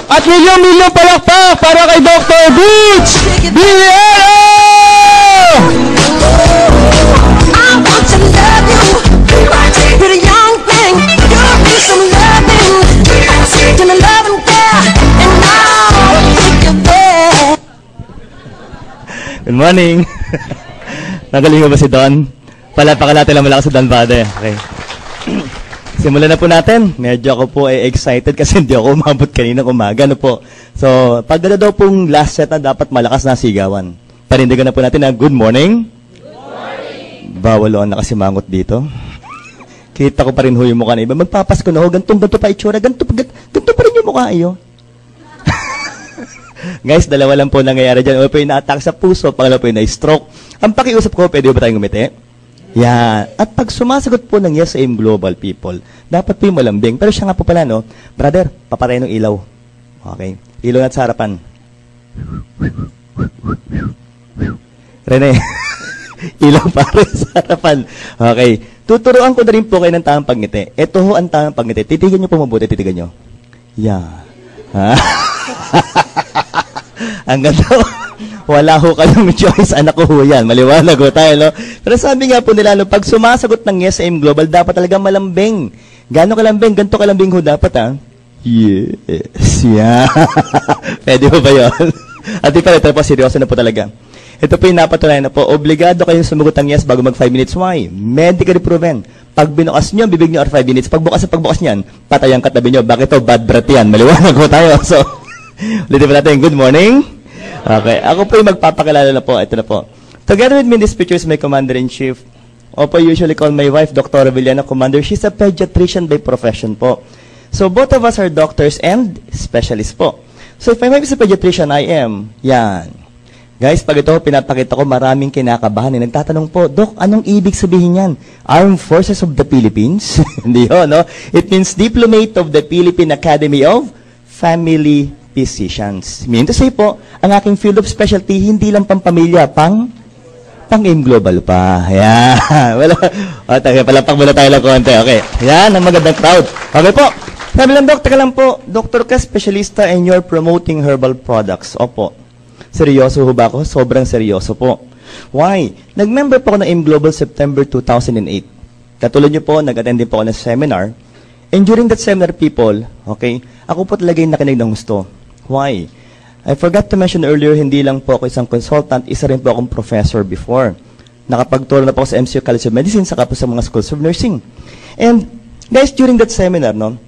At milyong palakpak para kay Dr. Butch Villero! I want to love you, pretty young thing. You need some loving, can I love and care, and I'll take you there. Good morning. Nagaling mo ba si Don? Palapakalatin lang malakas si Don Bade. Okay. Simulan na po natin. Medyo ako po excited kasi hindi ako umabot kaninang umaga. Ano po? So, pag daw pong last set na dapat malakas na sigawan. Panindigan na po natin na good morning. Good morning. Bawal o nakasimangot dito. Kita ko pa rin ho yung mukha na iba. Magpapasko na ho. Ganto pa itsura. Ganto pa rin yung mukha iyo. Guys, dalawa lang po nangyayari dyan. Una po yung na-attack sa puso, pangalawa po yung na-stroke. Ang pakiusap ko, pwede ba tayong ngumiti? Yan. At pag sumasagot po ng yes sa AIM Global people, dapat po yung malambing. Pero siya nga po pala, no? Brother, papatay ng ilaw. Okay. Ilaw na sa harapan. Rene, ilaw para sa harapan. Okay. Tuturuan ko na rin po kayo ng tamang pagngiti. Ito ho ang tamang pagngiti. Titigan nyo po mabuti, titigan nyo. Yan. Ang ganda. Wala ho kayong choice. Anak ko ho yan. Maliwanag ho tayo, no? Pero sabi nga po nila, no, pag sumasagot ng yes sa AIM Global, dapat talaga malambing. Gano'ng kalambing? Ganito kalambing ho dapat, ha? Yes. Yeah. Pwede ho ba yun? At di pala, ito po, seryoso na po talaga. Ito po yung napatunayan na po. Obligado kayong sumagot ng yes bago mag 5 minutes. Why? Medically proven. Pag binukas nyo, bibig nyo or 5 minutes. Pagbukas nyan, patay ang katabi nyo. Bakit to? Bad breath yan. Maliwanag ho tayo. So, ulitin pa natin. Good morning. Okay. Ako po yung magpapakilala na po. Ito na po. Together with me in this picture is my Commander-in-Chief. Opo, usually call my wife, Dr. Villena Commander. She's a pediatrician by profession po. So, both of us are doctors and specialists po. So, if my wife is a pediatrician, I am. Yan. Guys, pag ito, pinapakita ko, maraming kinakabahan. Nagtatanong po, Doc, anong ibig sabihin yan? Armed Forces of the Philippines? Hindi ho, no? It means Diplomate of the Philippine Academy of Family Physicians. Meaning to say po, ang aking field of specialty, hindi lang pang-pamilya, pang-AIM Global pa. Ayan. Palapag muna tayo lang konti. Okay. Ayan, ang magandang crowd. Okay po. Sabi lang, Doc, teka lang po. Doktor ka, specialista, and you're promoting herbal products. Opo. Seryoso ho ba ako? Sobrang seryoso po. Why? Nag-member po ako ng AIM Global September 2008. Katulad niyo po, nag-attend din po ako ng seminar. And during that seminar, people, okay, ako po talaga yung nakinig ng gusto. Why? I forgot to mention earlier, hindi lang po ako isang consultant, isa rin po akong professor before. Nakapagturo na po ako sa MCU College of Medicine, saka po sa mga schools of nursing. And guys, during that seminar, no,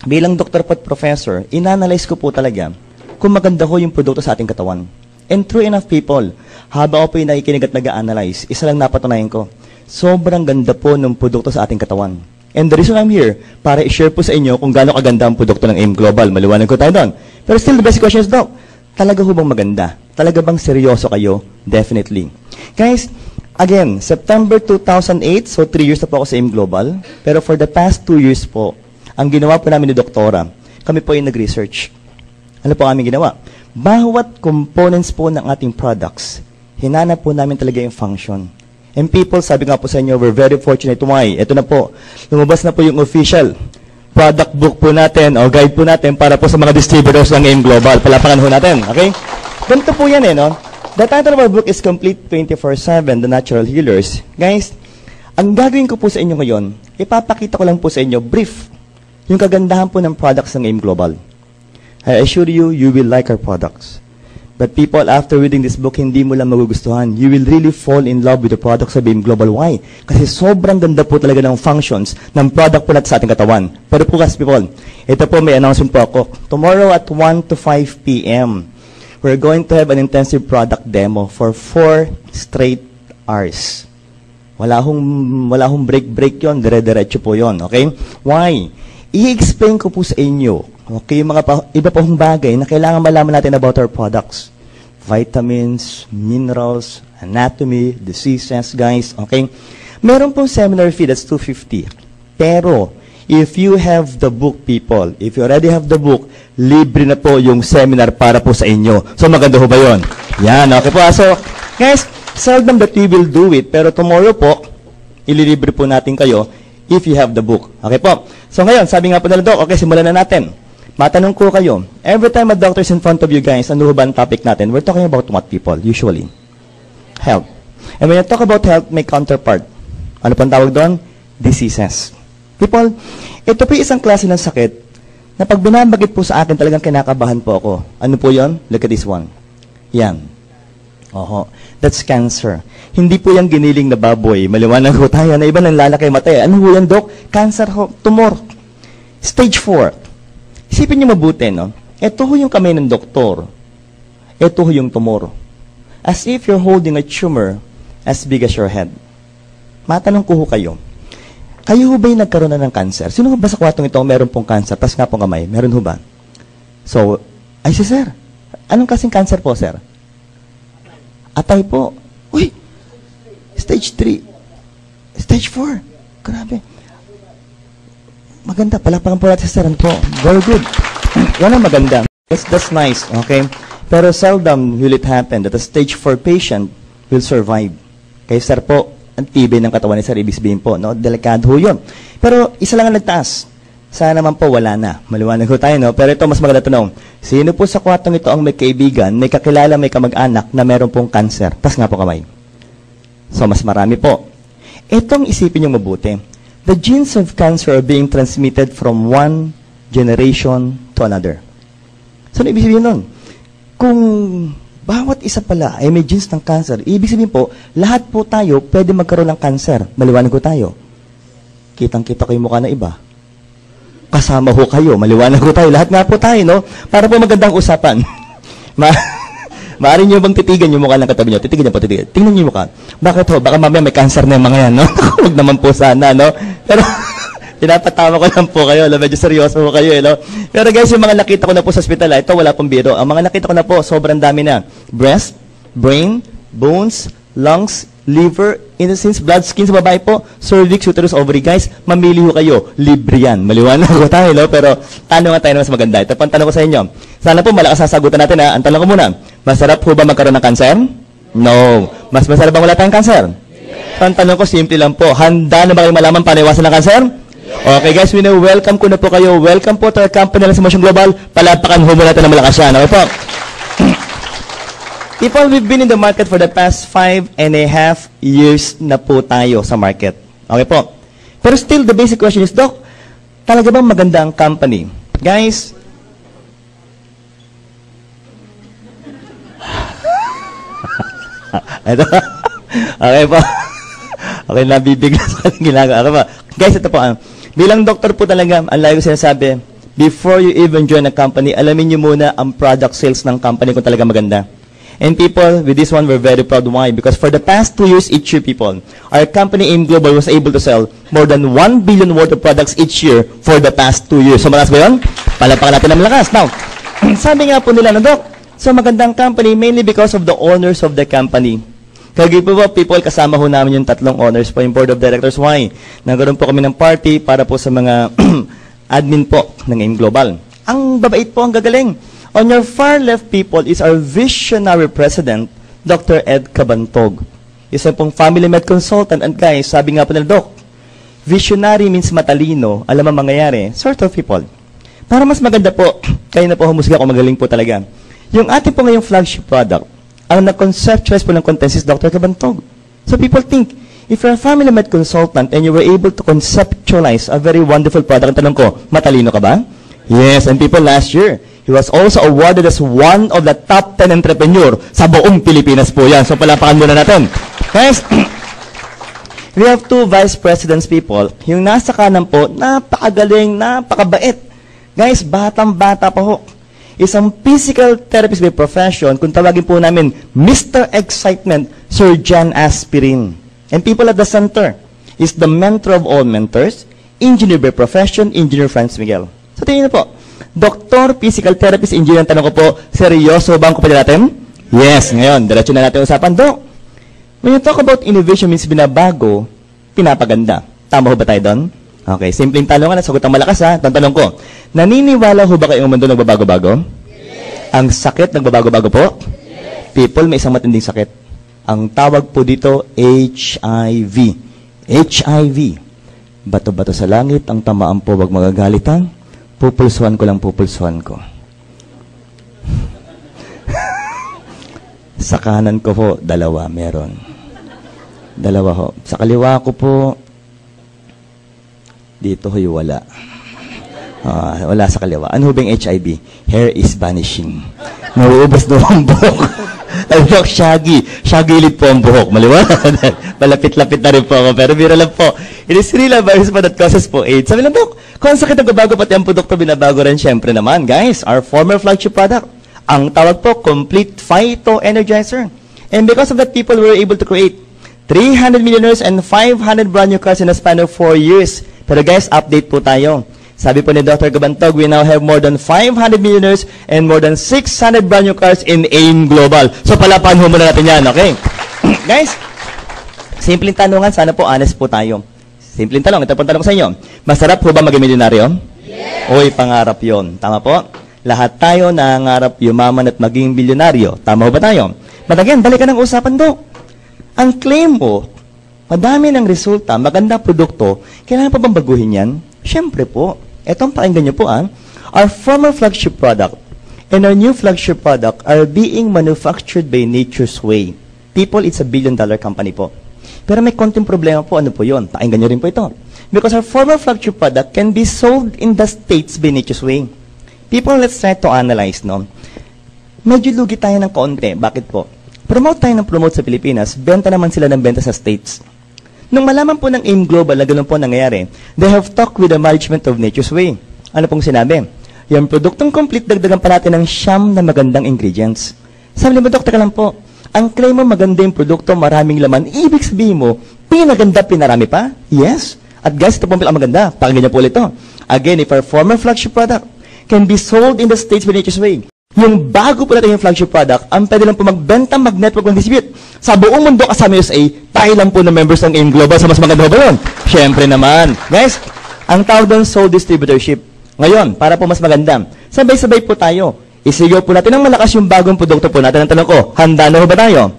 bilang doktor po at professor, inanalyze ko po talaga kung maganda ho yung produkto sa ating katawan. And true enough people, habang ako po yung nakikinig at nag-analyze, isa lang napatunayan ko, sobrang ganda po ng produkto sa ating katawan. And the reason I'm here, para i-share po sa inyo kung gaano kaganda ang produkto ng AIM Global. Maliwanag ko tayo doon. Pero still, the best question is, Doc, talaga ho bang maganda? Talaga bang seryoso kayo? Definitely. Guys, again, September 2008, so 3 years na po ako sa AIM Global. Pero for the past 2 years po, ang ginawa po namin ni Doktora, kami po yung nag-research. Ano po aming ginawa? Bawat components po ng ating products, hinanap po namin talaga yung function. And people, sabi nga po sa inyo, we're very fortunate. Why? Ito na po, lumabas na po yung official product book po natin o guide po natin para po sa mga distributors ng AIM Global. Palapakan ho natin, okay? Ganito po yan no? The title of our book is Complete 24/7, The Natural Healers. Guys, ang gagawin ko po sa inyo ngayon, ipapakita ko lang po sa inyo, brief, yung kagandahan po ng products ng AIM Global. I assure you, you will like our products. But people, after reading this book, hindi mo lang magugustuhan. You will really fall in love with the products of AIM Global. Why? Kasi sobrang ganda po talaga ng functions ng product po natin sa ating katawan. Pero po guys, people, ito po may announcement po ako. Tomorrow at 1 to 5 p.m., we're going to have an intensive product demo for 4 straight hours. Wala hong break yon, dire-diretso po yon. Okay? Why? I-explain ko po sa inyo, okay, yung mga iba pong bagay na kailangan malaman natin about our products. Vitamins, minerals, anatomy, diseases, guys, okay? Meron pong seminar fee, that's $250. Pero, if you have the book, people, if you already have the book, libre na po yung seminar para po sa inyo. So, maganda ho ba yun? Yan, okay po. So, guys, seldom that we will do it, pero tomorrow po, ililibre po natin kayo if you have the book. Okay po? So, ngayon, sabi nga po nila, Doc, okay, simulan na natin. Matanong ko kayo, every time a doctor is in front of you guys, ano ba ang topic natin? We're talking about what people, usually? Health. And when you talk about health, may counterpart. Ano pang tawag doon? Diseases. People, ito po isang klase ng sakit na pag binabagit po sa akin, talagang kinakabahan po ako. Ano po yon? Look at this one. Yan. Oho. That's cancer. Hindi po yung giniling na baboy. Maliwanag ho tayo na iba nang lalaki matay. Ano po yan, Dok? Cancer ho. Tumor. Stage 4. Isipin niyo mabuti, no? Ito ho yung kamay ng doktor. Ito ho yung tumor. As if you're holding a tumor as big as your head. Matanong ko ho kayo. Kayo ho ba yung nagkaroon na ng cancer? Sino ho ba sa kwartong ito meron pong cancer? Tas nga pong kamay. Meron ho ba? So, ay si sir. Anong kasing cancer po, sir? Atay po. Uy! Stage 3. Stage 4. Grabe. Maganda. Palapakan po natin sa sir. Ano po? Very good. Yan ang maganda. That's nice. Okay? Pero seldom will it happen that a stage 4 patient will survive. Kaya sir po, ang tibay ng katawan ni Sir Ibig sabihin po, no? Delikado ho yun. Pero isa lang ang nagtaas. Sana naman po wala na. Maliwanag ho tayo, no? Pero ito, mas maganda tanong. Sino po sa kwartong ito ang may kaibigan, may kakilala, may kamag-anak na meron pong cancer? Tas nga po kamay. So, mas marami po. Itong isipin nyo mabuti. The genes of cancer are being transmitted from one generation to another. So, ano ibig sabihin nun? Kung bawat isa pala ay may genes ng cancer, ibig sabihin po, lahat po tayo pwede magkaroon ng cancer. Maliwanag ko tayo. Kitang-kita ko yung mukha na iba. Kasama ho kayo. Maliwanag ko tayo. Lahat nga po tayo, no? Para po magandang usapan. Maaari nyo bang titigan yung mukha ng katabi nyo? Titigan nyo po, titigan. Tingnan nyo yung mukha. Bakit ho? Baka mamaya may cancer na yung mga yan, no? Huwag naman po sana, no? Pero, pinapatawa ko lang po kayo. Medyo seryoso po kayo, no? Pero guys, yung mga nakita ko na po sa hospital, ito wala pong biro. Ang mga nakita ko na po, sobrang dami na. Breast, brain, bones, lungs, liver, intestines, blood, skin sa babae po, cervix, uterus, ovary. Guys, mamili ho kayo. Libre yan. Maliwanag ko tayo, no? Pero, tanong nga tayo na mas maganda. Ito pang tanong ko sa inyo. Sana po malakas ang sagutan natin, ha? Ang tanong ko muna, masarap ho ba magkaroon ng cancer? No. Mas masarap bang wala tayong cancer? Yes. Ang tanong ko, simple lang po. Handa na ba kayo malaman paano iwasan ng cancer? Okay guys, we know, welcome ko na po kayo. Welcome po to our company ng Motion Global. Palapakan ho muna natin ng malakas yan. Okay po? People, we've been in the market for the past 5.5 years na po tayo sa market. Okay po? Pero still, the basic question is, Doc, talaga bang maganda ang company? Guys, okay po. Okay, nabibigla sa ginagawa. Okay po. Guys, ito po. Bilang doktor po talaga, ang lagi ko sinasabi, before you even join a company, alamin nyo muna ang product sales ng company kung talaga maganda. And people, with this one, we're very proud. Why? Because for the past 2 years each year, people, our company AIM Global was able to sell more than 1 billion worth of products each year for the past 2 years. So, malakas ba yun? Palapakan natin ng malakas. Now, sabi nga po nila, Doc, so magandang company mainly because of the owners of the company. Kaya po people, kasama ho namin yung 3 owners po, yung board of directors. Why? Nagkaroon po kami ng party para po sa mga admin po ng AIM Global. Ang babait po, ang gagaling. On your far left, people, is our visionary president, Dr. Ed Cabantog. Isa pong family med consultant. And guys, sabi nga po nila, Doc, visionary means matalino, alam ang mangyayari, sort of people. Para mas maganda po, kayo na po humusga kung magaling po talaga. Yung ating po ngayong flagship product, ang nag-conceptualize po ng content is Dr. Cabantog. So people think, if you're a family med consultant and you were able to conceptualize a very wonderful product, ang tanong ko, matalino ka ba? Yes, and people, last year, he was also awarded as one of the top 10 entrepreneur sa buong Pilipinas po yan. So palapakan muna natin. Guys, we have 2 vice presidents, people. Yung nasa kanan po, napakagaling, napakabait. Guys, batang-bata pa ho. Isang physical therapist by profession, kung tawagin po namin, Mr. Excitement, Sir John Aspirin. And people at the center is the mentor of all mentors, engineer by profession, Engineer Franz Miguel. So tingnan niyo po, Doktor, Physical Therapist, Engineer, tanong ko po, seryoso ba ang kumpanya natin? Yes, ngayon, diretso na natin usapan. Dok, when you talk about innovation means binabago, pinapaganda. Tama ho ba tayo doon? Okay, simpleng tanong na, sagot ang malakas ha. Tanong ko, naniniwala ho ba kayong mundo nagbabago-bago? Yes. Ang sakit nagbabago-bago po? Yes. People, may isang matinding sakit. Ang tawag po dito, HIV. HIV. Bato-bato sa langit, ang tamaan po, wag magagalitan. Pupulsuhan ko lang, pupulsuhan ko. Sa kanan ko po, dalawa, meron. Dalawa ho. Sa kaliwa ko po, dito ho'y wala. Wala sa kaliwa. Ano ba yung HIV? Hair is vanishing. Nauubos na ang buhok. Ang buhok, shaggy. Shaggy-lid po ang buhok. Maliwanag. Malapit-lapit na rin po ako. Pero biro lang po. It is real a virus pa that causes po AIDS. Sabi lang, Dok, kung sakit ang bago pati ang produkto, binabago rin syempre naman. Guys, our former flagship product, ang tawag po, Complete Phyto Energizer. And because of that, people were able to create 300 millionaires and 500 brand new cars in a span of 4 years. Pero guys, update po tayo. Sabi po ni Dr. Gabantog, we now have more than 500 millionaires and more than 600 brand new cars in AIM Global. So palapan ho muna natin yan, okay? Guys, simpleng tanungan, sana po honest po tayo. Simpleng tanong, ito po tanong sa inyo. Masarap po ba maging milyonaryo? Yes! Uy, pangarap yon. Tama po? Lahat tayo nangangarap yumaman at maging milyonaryo. Tama ho ba tayo? But again, balik ka ng usapan, Dok. Ang claim mo, madami ng resulta, maganda produkto, kailangan pa bang baguhin yan? Siyempre po. Etong pakinggan niyo po, our former flagship product and our new flagship product are being manufactured by Nature's Way. People, it's a billion-dollar company po. Pero may konting problema po, ano po yun? Pakinggan niyo rin po ito. Because our former flagship product can be sold in the States by Nature's Way. People, let's try to analyze, no? Medyo lugi tayo ng kaunti. Bakit po? Promote tayo ng promote sa Pilipinas, benta naman sila ng benta sa States. Nung malaman po ng AIM Global na ganun po nangyayari, they have talked with the management of Nature's Way. Ano pong sinabi? Yung produktong complete, dagdagan pa natin ng siyam na magandang ingredients. Sabi mo, Doktor, ka lang po, ang claim mo maganda yung produkto, maraming laman, ibig sabihin mo, pinaganda, pinarami pa? Yes. At guys, ito pong maganda. Pakinggan niyo po ulit ito. Again, if our former flagship product can be sold in the States by Nature's Way, yung bago po natin yung flagship product, ang pwede lang po magbenta, mag-network, mag-distribute. Sa buong mundo kasama USA, tayo lang po na members ng AIM Global. Sa mas maganda ba yun? Siyempre naman. Guys, ang tawag doon, soul distributorship. Ngayon, para po mas maganda, sabay-sabay po tayo. Isigaw po natin ang malakas yung bagong produkto po natin. Ang tanong ko, handa na ba tayo?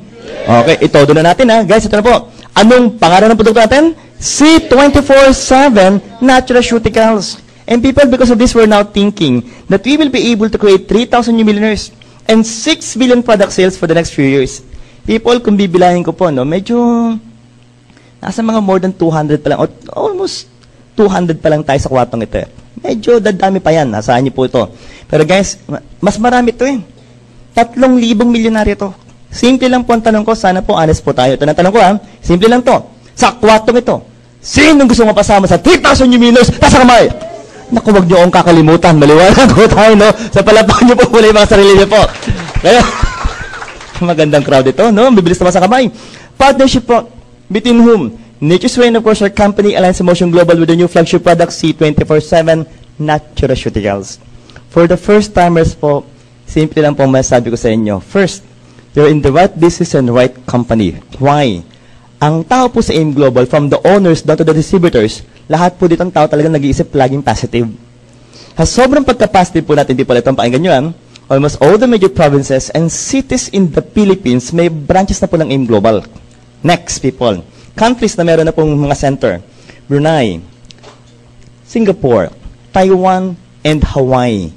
Okay, itodo na natin ha. Guys, ito na po. Anong pangalan ng produkto natin? C24/7 Naturaceuticals. And people, because of this, we're now thinking that we will be able to create 3,000 new millionaires and 6 billion product sales for the next few years. People, kung bibilahin ko po, no, medyo nasa mga more than 200 pa lang, or almost 200 pa lang tayo sa kwartong ito. Medyo dadami pa yan. Nasaan niyo po ito. Pero guys, mas marami ito eh. 3,000 milyonaryo to. Simple lang po ang tanong ko. Sana po honest po tayo. Ito na tanong ko ha. Simple lang to. Sa kwartong ito, sinong gusto mapasama sa 3,000 new millionaires? Tasa kamay! Naku, wag niyo akong kakalimutan. Maliwanag ko tayo, no? Sa palapakan niyo po muna yung mga sarili niyo po. Kaya, magandang crowd ito, no? Bibilis naman sa kamay. Partnership po, between whom? Nature's Way and of course our company Alliance Emotion Global with the new flagship product C24/7 Naturaceuticals. For the first timers po, simple lang po masasabi ko sa inyo. First, you're in the right business and right company. Why? Ang tao po sa AIM Global, from the owners down to the distributors, lahat po dito ang tao talagang nag-iisip laging positive. Sobrang pagka-positive po natin, di pala itong pakinggan nyo, almost all the major provinces and cities in the Philippines may branches na po ng AIM Global. Next, people. Countries na meron na pong mga center. Brunei, Singapore, Taiwan, and Hawaii.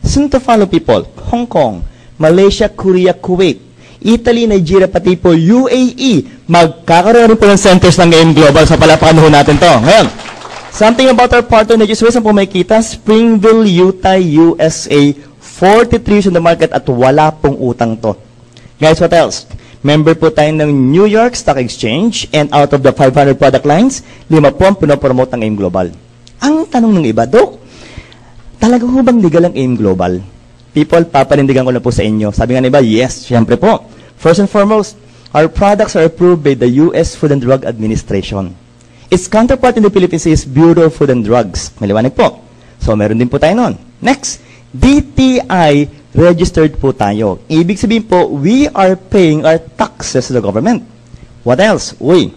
Soon to follow, people. Hong Kong, Malaysia, Korea, Kuwait, Italy, Nigeria, pati po UAE. Magkakaroon rin po ng centers ng AIM Global. Sa palapakan natin to. Ngayon, something about our partner na just saan po may kita, Springville, Utah, USA, 43 years in the market at wala pong utang to. Guys, what else? Member po tayo ng New York Stock Exchange and out of the 500 product lines, 5 po ang pinopromote ng AIM Global. Ang tanong ng iba, Dok, talaga ho bang legal ang AIM Global? People, papanindigan ko na po sa inyo. Sabi nga na iba, yes, siyempre po. First and foremost, our products are approved by the U.S. Food and Drug Administration. Its counterpart in the Philippines is Bureau of Food and Drugs. Maliwanag po. So, meron din po tayo nun. Next, DTI registered po tayo. Ibig sabihin po, we are paying our taxes to the government. What else? Uy,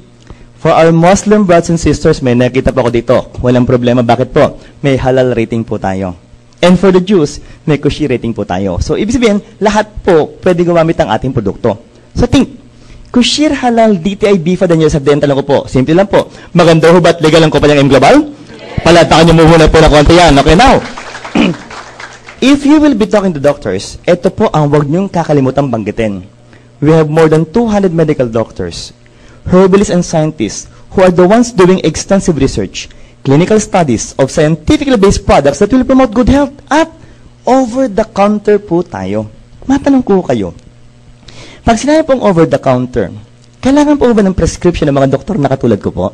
for our Muslim brothers and sisters, may nakita po ako dito. Walang problema. Bakit po? May halal rating po tayo. And for the Jews, may kosher rating po tayo. So, ibig sabihin, lahat po pwede gumamit ang ating produkto. So, think, kosher, halal, DTI, BIFA, dan USFD, ang tanong ko po. Simple lang po. Maganda ho ba't legal ang kumpanyang AIM Global? Palatakan niyo muna po na konti yan. Okay, now. If you will be talking to doctors, ito po ang huwag niyong kakalimutan banggitin. We have more than 200 medical doctors, herbalists and scientists who are the ones doing extensive research, clinical studies of scientifically based products that will promote good health. At over-the-counter po tayo. Matanong ko kayo, pag sinabi pong over-the-counter, kailangan po ba ng prescription ng mga doktor na katulad ko po?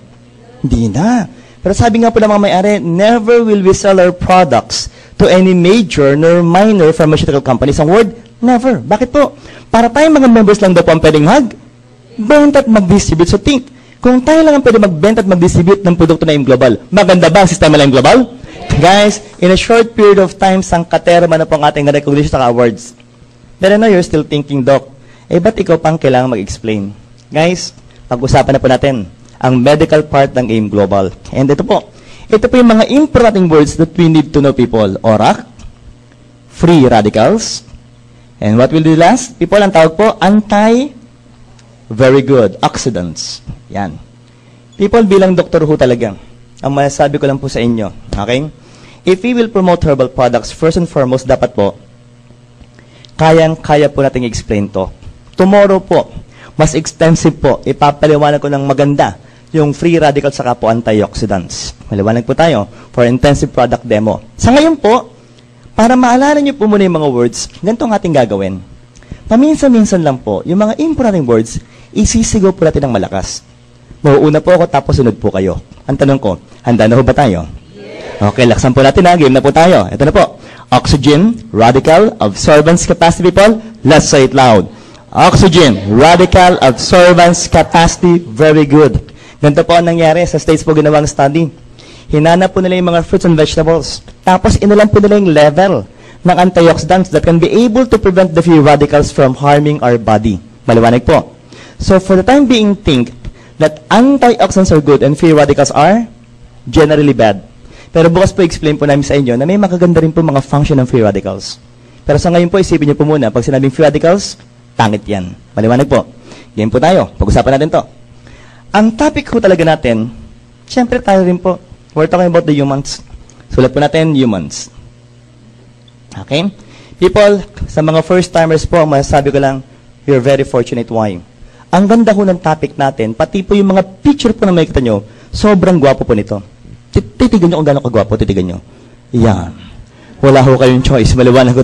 Hindi na. Pero sabi nga po ng mga may-ari, never will we sell our products to any major nor minor pharmaceutical companies. Ang word, never. Bakit po? Para tayong mga members lang daw po ang pwedeng mag-benta at mag-distribute. So think, kung tayo lang ang pwede mag-benta at mag-distribute ng produkto na im global, maganda ba ang sistema na im global? Guys, in a short period of time, sangkaterma na po ang ating recognition sa awards. But I know you're still thinking, Doc, ba't ikaw pang kailangan mag-explain? Guys, pag-usapan na po natin ang medical part ng AIM Global. And ito po yung mga important words that we need to know, people. ORAC, free radicals, and what will do last? People, ang tawag po, very good, oxidants. Yan. People, bilang doktor ho talaga, ang masasabi ko lang po sa inyo, okay? If we will promote herbal products, first and foremost, dapat po, kayang-kaya po natin i-explain to. Tomorrow po, mas extensive po, ipapaliwanag ko ng maganda yung free radicals saka po antioxidants. Maliwanag po tayo for intensive product demo. Sa ngayon po, para maalala niyo po muna yung mga words, ganito ang ating gagawin. Paminsan-minsan lang po, yung mga importanting words, isisigaw po natin ng malakas. Mauuna po ako, tapos sunod po kayo. Ang tanong ko, handa na ho ba tayo? Okay, laksan po natin ha. Game na po tayo. Ito na po. Oxygen, radical, absorbance capacity, people. Let's say it loud. Oxygen, radical, absorbance capacity, very good. Ganito po ang nangyari sa States po ginawang study. Hinanap po nila yung mga fruits and vegetables. Tapos inulan po nila yung level ng antioxidants that can be able to prevent the free radicals from harming our body. Maliwanag po. So for the time being, think that antioxidants are good and free radicals are generally bad. Pero bukas po explain po namin sa inyo na may makaganda rin po mga function ng free radicals. Pero sa ngayon po, isipin niyo po muna, pag sinabing free radicals, pangit yan. Maliwanag po. Game po tayo. Pag-usapan natin to. Ang topic po talaga natin, syempre tayo rin po. We're talking about the humans. Sulat po natin, humans. Okay? People, sa mga first-timers po, masasabi ko lang, you're very fortunate. Why? Ang ganda ho ng topic natin, pati po yung mga picture po na makikita nyo, sobrang gwapo po nito. Titigan nyo kung gano'ng kagwapo, titigan nyo. Yan. Wala ho kayong choice. Maliwanag ko.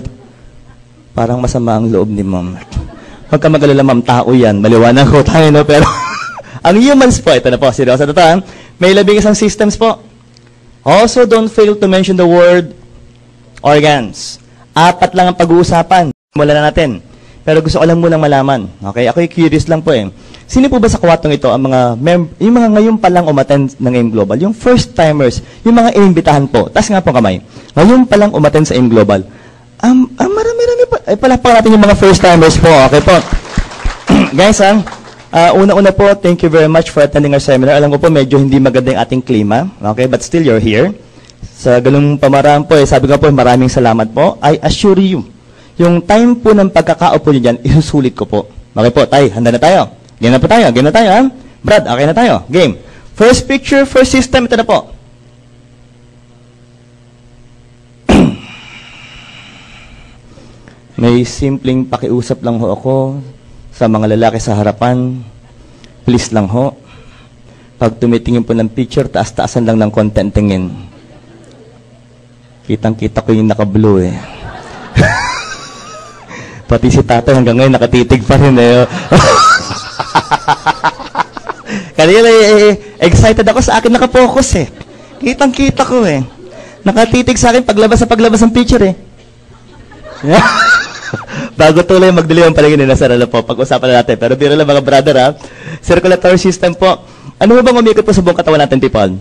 Parang masama ang loob ni ma'am. Huwag ka mag-alala, ma'am, tao yan. Maliwanag ko tayo, no? Pero, ang humans po, ito na po, seryoso na to, ha? May 11 isang systems po. Also, don't fail to mention the word organs. 4 lang ang pag-uusapan. Wala na natin. Pero gusto ko lang munang malaman. Okay? Ako'y curious lang po eh. Sino po ba sa kwatong ito ang mga yung mga ngayon pa lang umattend ng AIM Global? Yung first-timers, yung mga inimbitahan po. Taas nga po kamay. Ngayon pa lang umattend sa AIM Global. Marami-rami pa. Ay, palakpakan natin yung mga first-timers po. Okay po. Guys, una-una po, thank you very much for attending our seminar. Alam ko po, medyo hindi maganda yung ating klima. Okay? But still, you're here. Sa ganung pamaraan po, sabi ko po, maraming salamat po. I assure you, yung time po ng pagkakaupo nyo dyan, isusulit ko po. Okay po, tay, handa na tayo. Game na po tayo, game na tayo, ha? Brad, okay na tayo. Game. First picture, first system, ito na po. May simpleng pakiusap lang ho ako sa mga lalaki sa harapan. Please lang ho. Pag tumitingin po ng picture, taas-taasan lang ng content tingin. Kitang-kita ko yung naka-blue eh. Pati si tatay hanggang ngayon nakatitig pa rin eh. Kanina excited ako sa akin nakapokus eh. Kitang-kita ko eh. Nakatitig sa akin paglabas ng picture eh. Bago tuloy magdilim ang palagay nila sa ralo po, pag-usapan na natin. Pero biro lang mga brother ha. Circulatory system po. Ano bang umikot po sa buong katawan natin, people?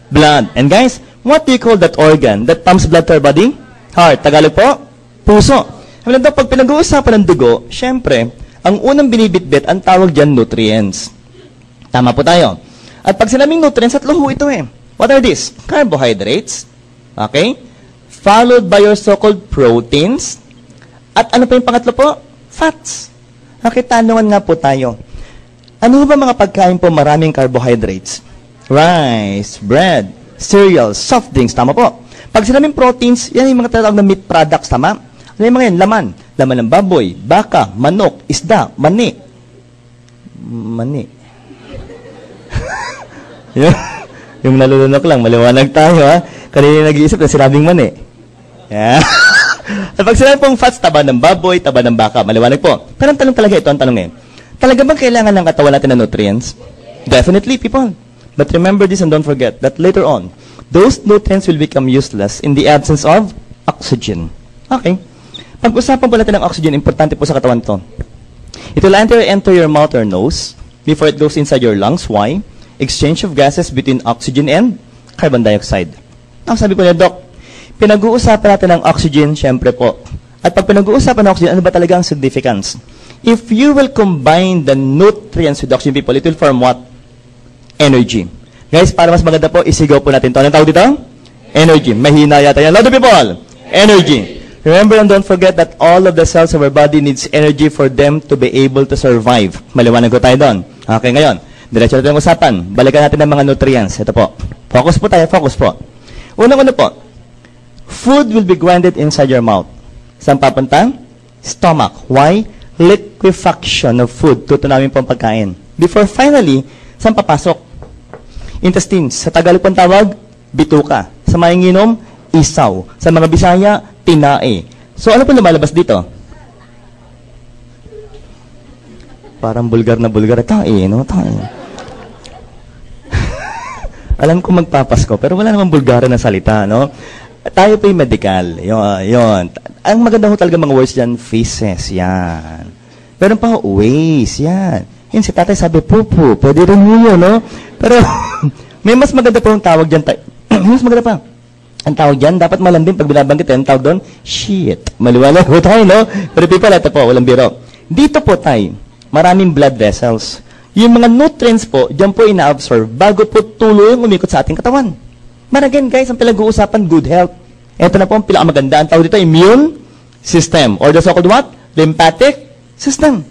Blood. And guys, what do you call that organ that pumps blood to our body? Heart. Tagalog po? Puso. Pag pinag-uusapan ng dugo, syempre, ang unang binibitbit, ang tawag dyan, nutrients. Tama po tayo. At pag sinabing nutrients, at luho ito eh. What are these? Carbohydrates. Okay? Followed by your so-called proteins. At ano pa yung pangatlo po? Fats. Okay, tanungan nga po tayo. Ano ba mga pagkain po maraming carbohydrates? Rice, bread, cereals, soft drinks. Tama po. Pag sinabing proteins, yan yung mga tatawag na meat products, tama? Ano yung mga yan? Laman. Laman ng baboy, baka, manok, isda, mani. Mani. yung nalulunok lang, maliwanag tayo, ha? Kanina nag-iisip na sinabing mani. Yeah. At pag sinabi pong fats, taba ng baboy, taba ng baka, maliwanag po. Pero ang tanong talaga ito, ang tanong eh, talaga bang kailangan ng katawan natin ng nutrients? Definitely, people. But remember this and don't forget that later on, those nutrients will become useless in the absence of oxygen. Okay. Pag-usapan po natin ng oxygen, importante po sa katawan ito. It will enter your mouth or nose before it goes inside your lungs. Why? Exchange of gases between oxygen and carbon dioxide. Ang sabi ko niya, Doc, pinag-uusapan natin ng oxygen, syempre po. At pag pinag-uusapan ng oxygen, ano ba talaga ang significance? If you will combine the nutrients with oxygen, people, it will form what? Energy. Guys, para mas maganda po, isigaw po natin ito. Anong tawag dito? Energy. Mahina yata yan. Loud people! Energy. Remember and don't forget that all of the cells of our body needs energy for them to be able to survive. Maliwanag ko tayo doon. Okay, ngayon. Diretso natin ang usapan. Balikan natin ang mga nutrients. Ito po. Focus po tayo. Focus po. Unang-una po. Food will be grinded inside your mouth. Saan papunta? Stomach. Why? Liquefaction of food. Tutunawin po ang pagkain. Before finally, saan papasok? Intestines. Sa Tagalog pong tawag, bituka. Sa Maynginom, isaw. Sa mga Bisaya, tinae. So, ano po lumalabas dito? Parang bulgar na bulgar. Tae, no? Tae. Alam ko magpapasko, pero wala namang bulgara na salita, no? Tayo po yung medical. Yun. Ang maganda ho talaga mga words dyan, faces. Yan. Pero pa, ways. Yan. Yun, si tatay sabi, pupu. Pwede rin yun, no? Pero, may mas maganda po ang tawag dyan. Mas maganda pa. Ang tawag dyan, dapat malambing pag binabanggit. Ang tawag doon, shit. Maliwanag po tayo, no? Pero people, ito po, walang biro. Dito po tayo, maraming blood vessels. Yung mga nutrients po, dyan po ina-absorb bago po tuluyang umikot sa ating katawan. Maragin, guys, ang pinag-uusapan, good health. Ito na po ang pinakamaganda. Ang tawag dito, immune system. Or the so-called what? Lymphatic system.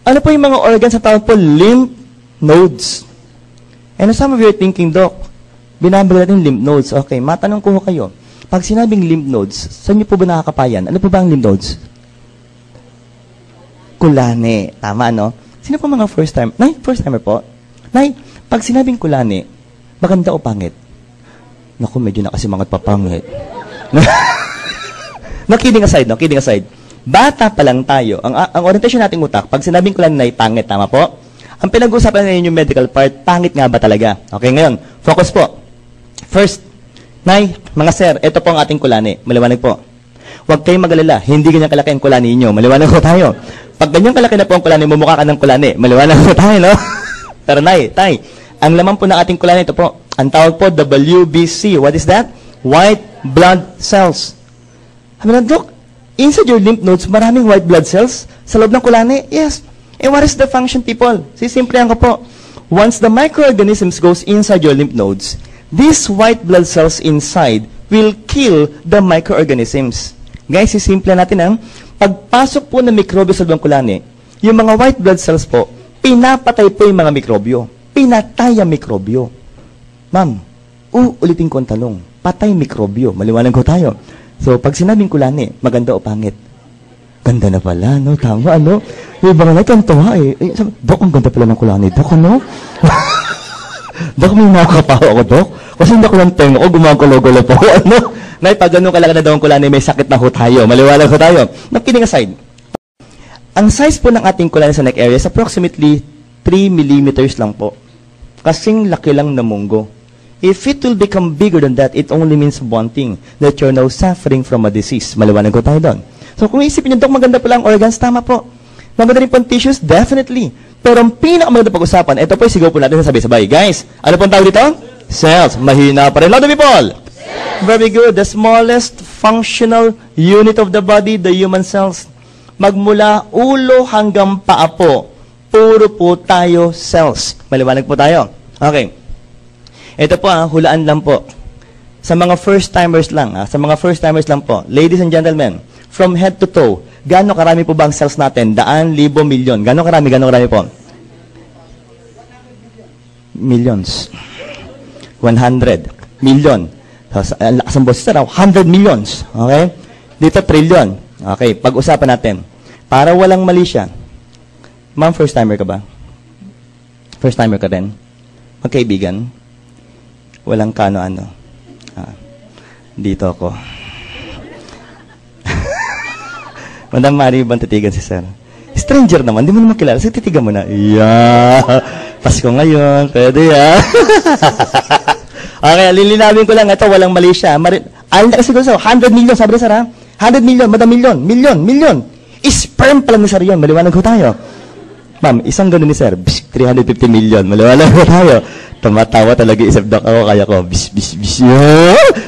Ano po yung mga organs sa tawag po? Lymph nodes. And some of you are thinking, Doc, binabagay natin lymph nodes. Okay, matanong ko kayo. Pag sinabing lymph nodes, saan niyo po ba nakakapayan? Ano po ba ang lymph nodes? Kulane. Tama, no? Sino po mga first time? Nay, first timer po. Nay, pag sinabing kulane, maganda o pangit? Naku, medyo nakasimangat pa pangit. No, kidding aside, no? Kidding aside. Bata pa lang tayo. Ang orientation nating utak, pag sinabing kulane ay pangit, tama po? Ang pinag-uusapan ngayon yung medical part, pangit nga ba talaga? Okay, ngayon, focus po. First, Nay, mga sir, ito po ang ating kulani. Maliwanag po. Huwag kayong mag-alala. Hindi ganyan kalaki ang kulani ninyo. Maliwanag po tayo. Pag ganyan kalaki na po ang kulani, mumukha ka ng kulani. Maliwanag po tayo, no? Pero Nay, Tay, ang laman po ng ating kulani, ito po. Ang tawag po, WBC. What is that? White blood cells. Sabi na, Doc, inside your lymph nodes, maraming white blood cells sa loob ng kulani? Yes. And what is the function, people? Sisimplihan ko po. Once the microorganisms goes inside your lymph nodes, these white blood cells inside will kill the microorganisms. Guys, sisimple natin ang pagpasok po ng mikrobyo sa loob ng kulani, yung mga white blood cells po, pinapatay po yung mga mikrobyo. Pinatay ang mikrobyo. Ma'am, ulitin ko ang tanong. Patay mikrobyo. Maliwanag ko tayo. So, pag sinabing kulani, maganda o pangit? Ganda na pala, no? Tama, ano? Yung iba nga na, tantawa eh. Dok, ang ganda pala ng kulani. Dok, ano? Dok, may nakakapawa ako, Dok. Kasi hindi ako lang tengo ko, gumagulo-gulo po. Ano? Nay, pag ganun kalaga na daw ang kulani, may sakit na ho tayo. Maliwanag ho tayo. Now, kidding aside, ang size po ng ating kulani sa neck area is approximately 3 millimeters lang po. Kasing laki lang na munggo. If it will become bigger than that, it only means one thing, that you're now suffering from a disease. Maliwanag ko tayo doon. So kung isipin nyo, Dok, maganda pala ang organs, tama po. Maganda rin po ang tissues, definitely. Pero ang pinakamaganda pag-usapan, ito po sigaw po natin sa sabay-sabay. Guys, ano pong tawag dito? Cells. Mahina pa rin. Loud people! Cells. Very good. The smallest functional unit of the body, the human cells. Magmula ulo hanggang paa po. Puro po tayo cells. Maliwanag po tayo. Okay. Ito po, hulaan lang po. Sa mga first-timers lang, sa mga first-timers lang po. Ladies and gentlemen, from head to toe, gaano karami po ba ang cells natin? Daan, libo, milyon. Gaano karami po? Millions. 100. Million. Ang lakas ng boses, sir, 100 millions. Okay? Dito, trillion. Okay, pag-usapan natin. Para walang mali siya. Ma'am, first timer ka ba? First timer ka din? Magkaibigan? Walang kano-ano. Dito ako. Madam Mari, bang titigan si sir? Stranger naman, di mo naman kilala. Sige, titigan mo na. Yeah. Pasko ngayon. Pwede yan. Okay, lilinawin ko lang. Ito, walang mali siya. Alam na kasi ko sa 100 million, sabi na sir ha? 100 million, madam million. Sperm pala ni sir yun. Maliwanag ko tayo. Ma'am, isang ganun ni sir, 350 million. Maliwanag ko tayo. Tumatawa talaga isip doc ako, kaya ko, bis.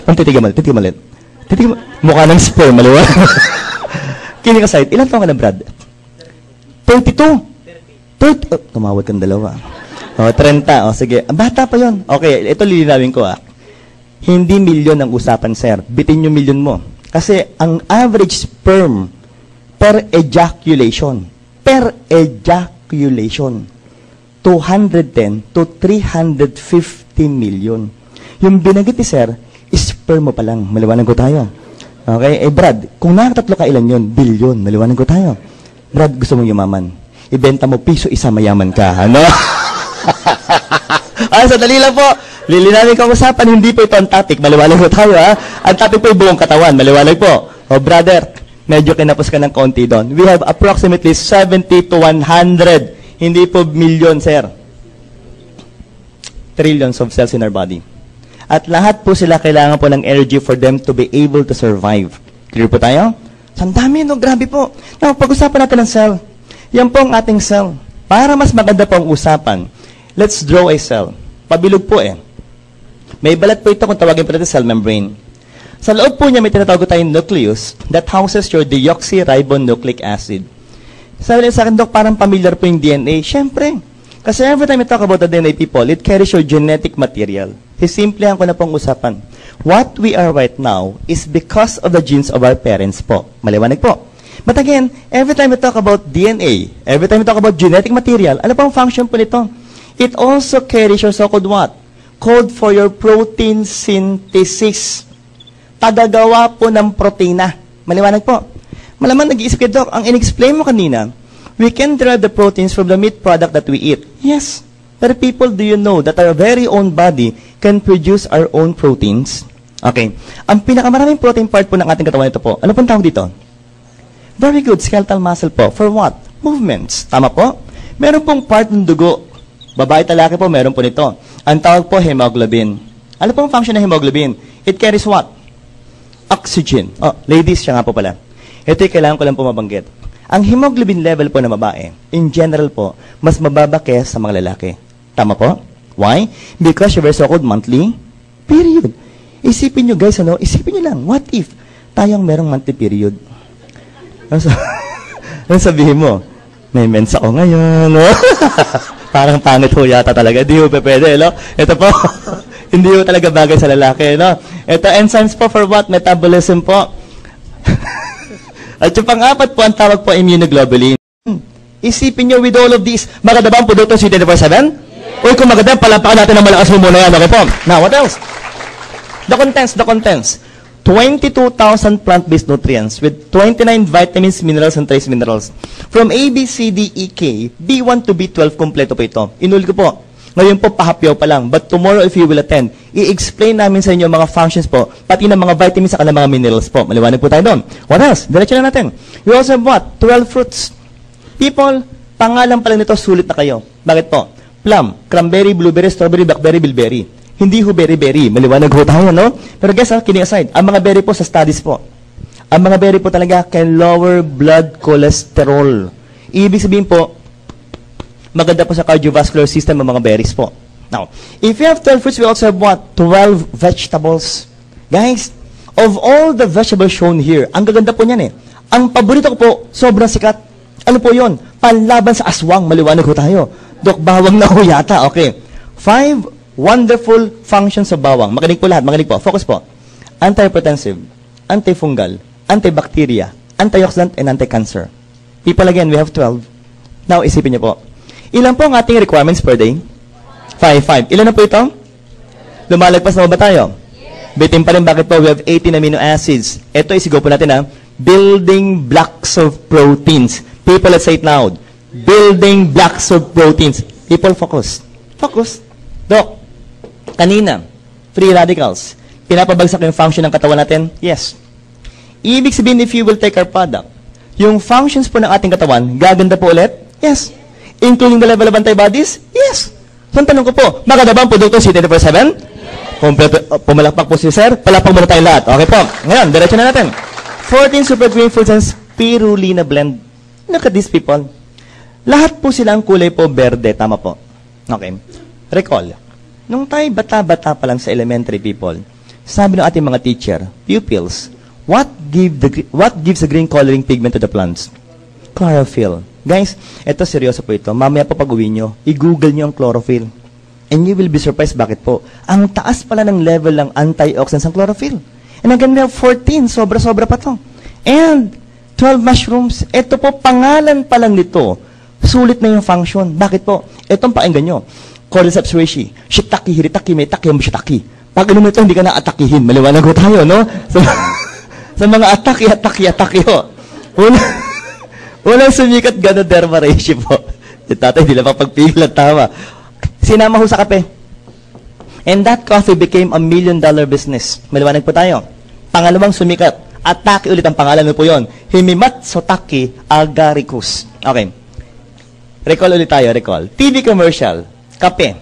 Ma'am, titigan mo ulit. Mukha ng sperm, maliwanag. Kidding aside, ilan taong ka na, Brad? 32? 30? Oh, tumawag kang dalawa. 30. Sige. Bata pa yon. Okay, ito lilinawin ko Hindi milyon ang usapan, sir. Bitin yung milyon mo. Kasi ang average sperm per ejaculation, 210 to 350 million. Yung binanggit ni sir, sperm mo pa lang. Maliwanag ko tayo. Okay? Brad, kung nakatatlo ka, ilan yun? Billion. Maliwanag ko tayo. Brad, gusto mong yumaman. Ibenta mo piso, isa mayaman ka. Ano? Sandali lang po. Lilinawin ko usapan, hindi po ito ang topic. Maliwanag ko tayo, Ang topic po yung buong katawan. Maliwanag po. Brother, medyo kinapos ka ng konti doon. We have approximately 70 to 100. Hindi po million, sir. Trillions of cells in our body. At lahat po sila kailangan po ng energy for them to be able to survive. Clear po tayo? Ang dami, no? Grabe po. Now, pag-usapan natin ng cell. Yan po ang ating cell. Para mas maganda po ang usapan, let's draw a cell. Pabilog po May balat po ito kung tawagin po natin cell membrane. Sa loob po niya may tinatawag tayong nucleus that houses your deoxyribonucleic acid. Sabi sa akin, Dok, parang familiar po yung DNA. Siyempre. Kasi every time we talk about the DNA, people, it carries your genetic material. Sisimplihan ko na pong usapan. What we are right now is because of the genes of our parents po. Maliwanag po. But again, every time we talk about DNA, every time we talk about genetic material, ano pong function po nito? It also carries your so-called what? Code for your protein synthesis. Pagagawa po ng protina. Maliwanag po. Malamang nag-iisip kayo, Doc, ang in-explain mo kanina, we can derive the proteins from the meat product that we eat. Yes. But people, do you know that our very own body can produce our own proteins? Okay. Ang pinakamaraming protein part po ng ating katawan ito po. Ano pong tawag dito? Very good. Skeletal muscle po. For what? Movements. Tama po? Meron pong part ng dugo. Babae talaki po, meron po nito. Ang tawag po, hemoglobin. Ano pong function ng hemoglobin? It carries what? Oxygen. Ladies, siya nga po pala. Ito yung kailangan ko lang po mabanggit. Ang hemoglobin level po ng babae, in general po, mas mababa kaysa sa mga lalaki. Tama po? Why? Because you were so-called monthly period. Isipin nyo guys, isipin nyo lang, what if tayong merong monthly period? Ano sabihin mo? May mens ako ngayon, Parang pangit ho yata talaga. Hindi ho pwede, Ito po, hindi ho talaga bagay sa lalaki, Ito, enzymes po for what? Metabolism po. At yung pang-apat po, ang tawag po immunoglobulin. Isipin nyo with all of these, maganda ba ang produkto sa 24/7? Yes. Uy, kung maganda, palampakan natin ang malakas mo muna yan. Okay po. Now, what else? The contents. 22,000 plant-based nutrients with 29 vitamins, minerals, and trace minerals. From A, B, C, D, E, K, B1 to B12, kompleto po ito. Inulit ko po. Ngayon po, pahapyaw pa lang. But tomorrow, if you will attend, i-explain namin sa inyo mga functions po, pati ng mga vitamins at mga minerals po. Maliwanag po tayo doon. What else? Diretso na natin. We also have what? 12 fruits. People, pangalan pa lang nito, sulit na kayo. Bakit po? Plum, cranberry, blueberry, strawberry, blackberry, bilberry. Hindi ho berry-berry. Maliwanag ho tayo, Pero guys, kidding aside, ang mga berry po sa studies po, ang mga berry po talaga can lower blood cholesterol. Ibig sabihin po, maganda po sa cardiovascular system ang mga berries po. Now, if you have 12 fruits, we also have what? 12 vegetables. Guys, of all the vegetables shown here, ang gaganda po niyan Ang paborito ko po, sobrang sikat. Ano po yon? Panlaban sa aswang. Maliwanag ho tayo. Dok, bawang na ho yata. Okay. 5 wonderful functions of bawang. Makinig po lahat. Makinig po. Focus po. Anti-hypertensive, antifungal, antibacteria, antioxidant, and anti-cancer. People, again, we have 12. Now, isipin niyo po. Ilan po ang ating requirements per day? 5. Ilan na po ito? Lumalagpas na ba tayo? Yes. Bitin pa rin, bakit po? We have 18 amino acids. Ito, isigaw po natin, ha? Building blocks of proteins. People, let's say it loud. Building blocks of proteins. People, focus. Focus. Doc, kanina, free radicals. Pinapabagsak yung function ng katawan natin? Yes. Ibig sabihin, if you will take our product, yung functions po ng ating katawan, gaganda po ulit? Yes. Including the level of antibodies? Yes. So, ang tanong ko po, maganda ba ang produkto C24/7? Kompleto, pumalakpak po si Sir, palakpak muna tayong lahat. Okay po. Ngayon, diretso na natin. 14 super green foods and spirulina blend. Look at these people. Lahat po sila ang kulay po berde. Tama po. Okay. Recall. Nung tayo bata-bata pa lang sa elementary people, sabi ng ating mga teacher, pupils, what gives a green coloring pigment to the plants? Chlorophyll. Guys, eto seryoso po ito. Mamaya po pag-uwi nyo, i-google nyo ang chlorophyll. And you will be surprised bakit po. Ang taas pala ng level ng antioxidants ng chlorophyll. And again, we have 14. Sobra-sobra pa to. And 12 mushrooms. Ito po, pangalan pa lang nito. Sulit na yung function. Bakit po? Itong pakinggan nyo. Cordyceps reishi. Shiitake, hiritake, metake, shiitake. Pag ano ito, hindi ka na atakihin. Maliwanag ko tayo, no? Sa mga atake ho. Unang sumikat Ganoderma reishi po. Si tatay, hindi na pagpigil at tama. Sinama ho sa kape. And that coffee became $1 million business. Maliwanag po tayo. Pangalawang sumikat. Atake ulit ang pangalan mo po yun. Himimatsutake agaricus. Okay. Recall ulit tayo, recall. TV commercial. Kape.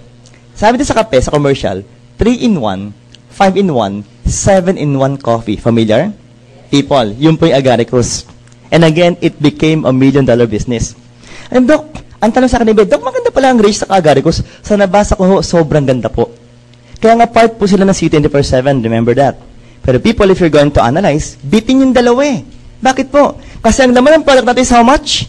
Sabi din sa kape, sa commercial, 3-in-1, 5-in-1, 7-in-1 coffee. Familiar? People, yun po yung agaricus. And again, it became $1 million business. And Doc, ang tanong sa akin ni Bed, Doc, maganda pala ang race sa agaricus. Sa nabasa ko, sobrang ganda po. Kaya nga part po sila ng C24/7, remember that. Pero people, if you're going to analyze, bitin yung dalawa eh. Bakit po? Kasi ang laman ng product natin is how much?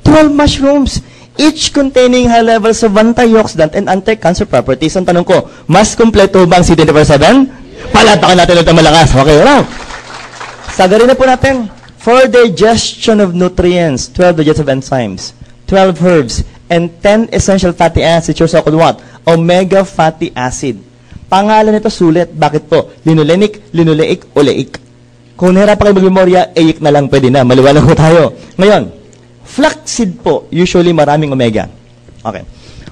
12 mushrooms. Each containing high levels of antioxidant and anti-cancer properties. Ang tanong ko, mas kompleto ba ang C24/7? Palatakan natin ito malakas. Okay, wala. Sagarin na po natin. For digestion of nutrients, 12 digits of enzymes, 12 herbs, and 10 essential fatty acids, or so-called what? Omega fatty acid. Pangalan nito sulit. Bakit po? Linolenic, linoleic, oleic. Kung nahirapan kayo mag-memorya, eic na lang pwede na. Maliwanag ko tayo. Ngayon, flaxseed po, usually maraming omega. Okay.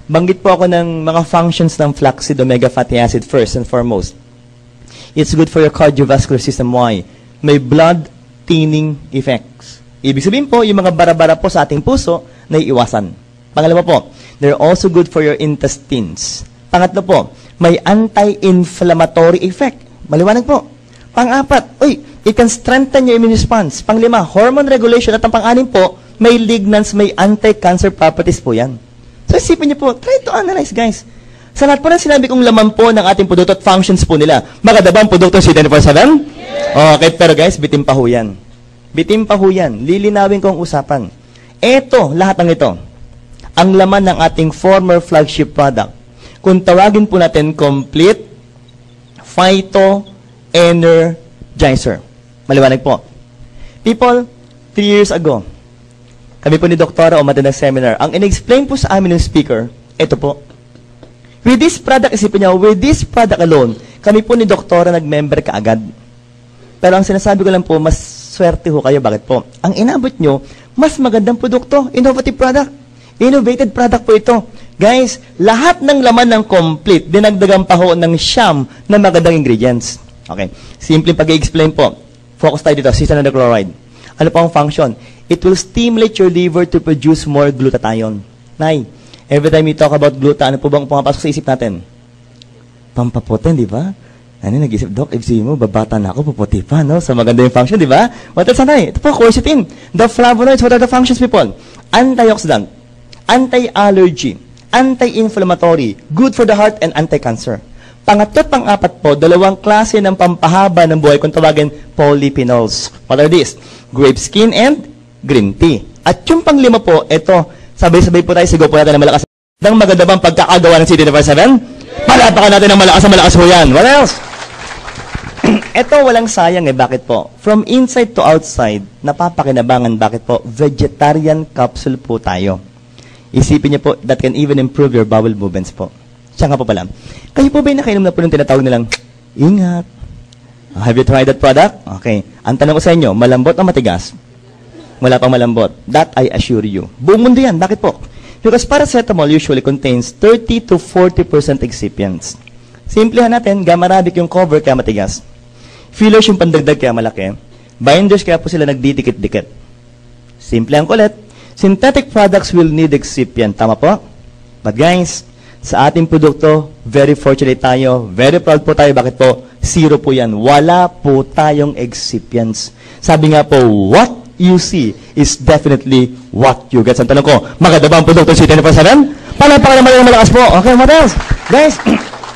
Banggit po ako ng mga functions ng flaxseed omega fatty acid first and foremost. It's good for your cardiovascular system. Why? May blood thinning effects. Ibig sabihin po, yung mga bara-bara po sa ating puso, naiiwasan. Pangalawa po, they're also good for your intestines. Pangatlo po, may anti-inflammatory effect. Maliwanag po. Pang-apat, it can strengthen your immune response. Panglima, hormone regulation. At ang pang-anim po, may lignans, may anti-cancer properties po yan. So isipin niyo po, try to analyze guys. Sa lahat po na sinabi kong laman po ng ating produkto at functions po nila, maganda ba ang produkto C24/7? Okay, pero guys, bitin pa ho yan. Bitin pa ho yan. Lilinawin ko ang usapan. Ito, lahat ng ito, ang laman ng ating former flagship product. Kung tawagin po natin complete phyto-energizer. Maliwanag po. People, 3 years ago, kami po ni Doktora umattend ng seminar. Ang in-explain po sa amin ng speaker, ito po. With this product, isipin niyo, with this product alone, kami po ni Doktora nag-member kaagad. Pero ang sinasabi ko lang po, mas swerte ho kayo. Bakit po? Ang inabot nyo, mas magandang produkto, innovative product. Innovated product po ito. Guys, lahat ng laman ng complete, dinagdagan pa ho ng siyam na magandang ingredients. Okay. Simple pag-i-explain po. Focus tayo dito, cyanide. Ano po ang function? It will stimulate your liver to produce more glutathione. Nay, every time we talk about gluta, ano po bang pumapasok sa isip natin? Pampaputin, di ba? Ano nag-isip, Doc, if mo, babata na ako, puputi pa, no? So, maganda yung function, di ba? What else na? Ito po, quercetin. The flavonoids, what are the functions, people? Antioxidant, anti-allergy, anti-inflammatory, good for the heart, and anti-cancer. Pangatlo at pang-apat po, dalawang klase ng pampahaba ng buhay kung tawagin polyphenols. What are these? Grape skin and green tea. At yung panglima po, ito, sabay-sabay po tayo, sigaw po natin ng malakas. Ang maganda bang pagkakagawa ng C24/7? Palapakan natin ng malakas ho yan. What else? Ito, walang sayang eh. Bakit po? From inside to outside, napapakinabangan. Bakit po? Vegetarian capsule po tayo. Isipin niyo po, that can even improve your bowel movements po. Siya nga po pala. Kayo po ba'y nakainom na po ng tinatawag nilang, ingat, Have you tried that product? Okay. Ang tanong ko sa inyo, malambot o matigas? Wala pang malambot. That I assure you. Buong mundo yan. Bakit po? Because paracetamol usually contains 30 to 40% excipients. Simplihan natin, gamma arabic yung cover kaya matigas. Fillers yung pandagdag kaya malaki. Binders kaya po sila nagdidikit-dikit. Simplihan ko ulit. Synthetic products will need excipient. Tama po? But guys, sa ating produkto, very fortunate tayo. Very proud po tayo. Bakit po? Zero po yan. Wala po tayong excipients. Sabi nga po, what you see is definitely what you get. Ang tanong ko, maganda ba ang produkto C24/7? Palapakan naman yung malakas po. Okay, what else? Guys,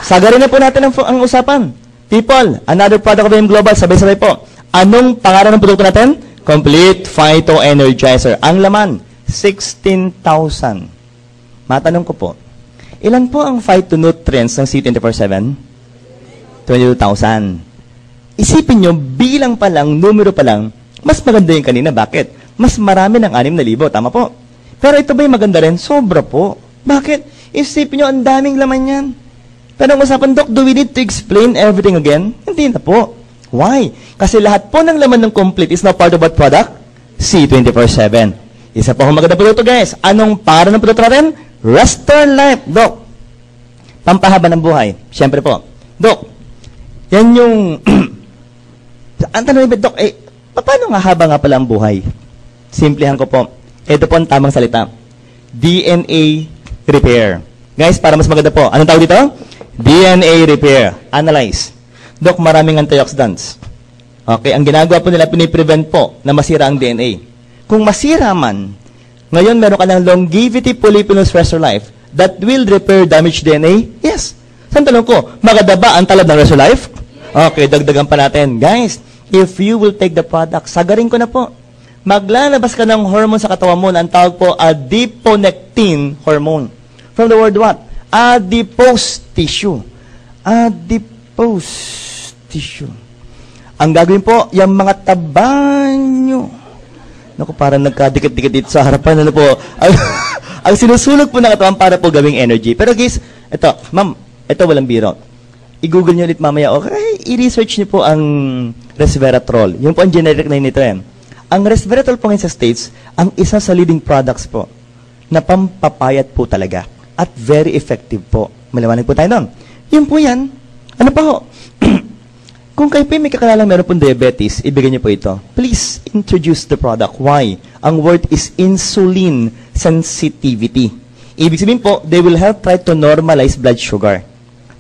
sagarin na po natin ang usapan. People, another product of AM Global, sabay-sabay po. Anong pangalan ng produkto natin? Complete Phyto Energizer. Ang laman, 16,000. Matanong ko po, ilan po ang phytonutrients ng C24/7? 22,000. Isipin nyo, bilang pa lang, numero pa lang, mas maganda yung kanina. Bakit? Mas marami ng 6,000. Tama po. Pero ito ba yung maganda rin? Sobra po. Bakit? Isipin nyo, ang daming laman yan. Pero ang usapan, Doc, do we need to explain everything again? Hindi na po. Why? Kasi lahat po ng laman ng complete is now part of what product? C24/7. Isa po akong maganda produkto, guys. Anong para ng produkto natin? Restore Life, Doc. Pampahaba ng buhay. Siyempre po. Doc, yan yung... ang tanong ni Doc, paano nga haba nga pala ang buhay? Simplihan ko po. Ito po ang tamang salita. DNA repair. Guys, para mas maganda po. Anong tawag dito? DNA repair. Analyze. Doc, maraming antioxidants. Okay, ang ginagawa po nila, piniprevent po na masira ang DNA. Kung masira man, ngayon meron ka ng longevity polyphenol Restore Life that will repair damaged DNA? Yes. Saan tanong ko, maganda ba ang talab ng Restore Life? Okay, dagdagan pa natin. Guys, if you will take the product, sagarin ko na po. Maglalabas ka ng hormone sa katawan mo na ang tawag po adiponectin hormone. From the word what? Adipose tissue. Adipose tissue. Ang gagawin po, yung mga taba nyo. Naku, parang nagkadikit-dikit dito sa harapan. Ano po? Ang sinusunog po ng katawan para po gawing energy. Pero guys, ito, ma'am, ito walang biro. I-google nyo ulit mamaya. Okay, i-research nyo po ang resveratrol. Yung po ang generic na nito eh. Ang resveratrol po ngayon sa States, ang isa sa leading products po na pampapayat po talaga. At very effective po. Maliwanag po tayo doon. Yun po yan. Ano pa ho? Kung kayo po may kakalalang meron pong diabetes, ibigay niyo po ito. Please introduce the product. Why? Ang word is insulin sensitivity. Ibig sabihin po, they will help try to normalize blood sugar.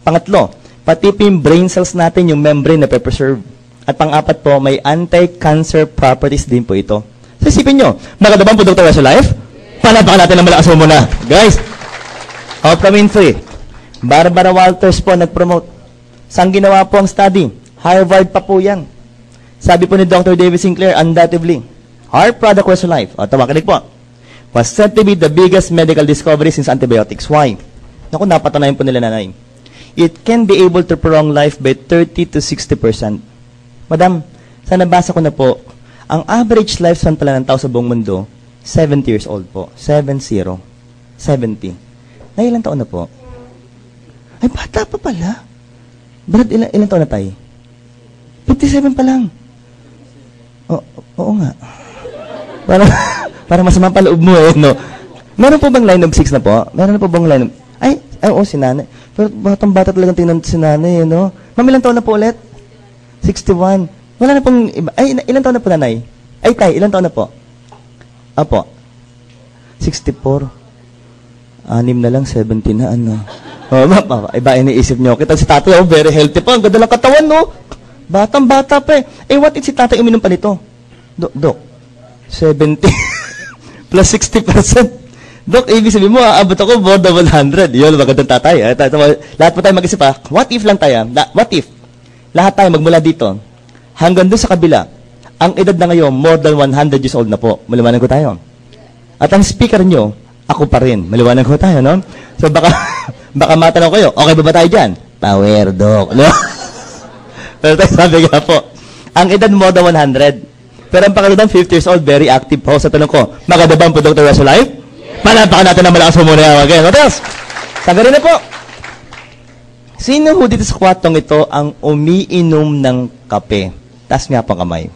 Pangatlo, pati po yung brain cells natin, yung membrane na preserve. At pang-apat po, may anti-cancer properties din po ito. So isipin nyo, maganda ba ang produkto Restore Life? Palapakan natin ang malakas mo muna. Guys, Oprah Winfrey, Barbara Walters po nag-promote. Saan ginawa po ang study? Harvard pa po yan. Sabi po ni Dr. David Sinclair, undoubtedly, our product Restore Life, o tawakinig po, was said to be the biggest medical discovery since antibiotics. Why? Naku, napatanayan po nila nanay. It can be able to prolong life by 30 to 60%. Madam, sa nabasa ko na po, ang average lifespan pala ng tao sa buong mundo, 70 years old po. 70. 70. Na ilang taon na po? Ay, bata pa pala. Brad, ilang taon na tayo? 57 pa lang. Oo nga. Para masama pa loob mo eh, no? Meron po bang line of 6 na po? Meron na po bang line of... Ay, oo, si nanay. Pero batang-bata talagang tingnan si nanay, eh, no? Ma'am, ilang taon na po ulit? 61. Wala na pong iba. Ay, ilang taon na po nanay? Ay, tay, ilang taon na po? Apo. 64. 6 na lang, 70 na, ano. Ma'am, iba iniisip niyo. Kita si tatay, very healthy pa. Ang ganda ng katawan, no? Batang-bata pa eh. What if si tatay uminom pa nito? Dok, 70 plus 60%. Dok, ibig sabihin mo, aabot ako more than 100. Yun, magandang tatay. Lahat po tayo mag-isip ha. What if lang tayo? What if? Lahat tayo magmula dito. Hanggang doon sa kabila. Ang edad na ngayon, more than 100 years old na po. Maliwanag ko tayo. At ang speaker nyo, ako pa rin. Maliwanag ko tayo, no? So baka matanong kayo, okay ba tayo dyan? Power, Dok. No? Pero tayo sabi nga po, ang edad more than 100. Pero ang pakalitan, 50 years old, very active po. Sa tanong ko, maganda ba ang produkto Restore Life? Palapakan natin ang malakas mo muna. Okay, what else? Sagarin na po. Sino ho dito sa kwartong ito ang umiinom ng kape? Taas nga po ang kamay.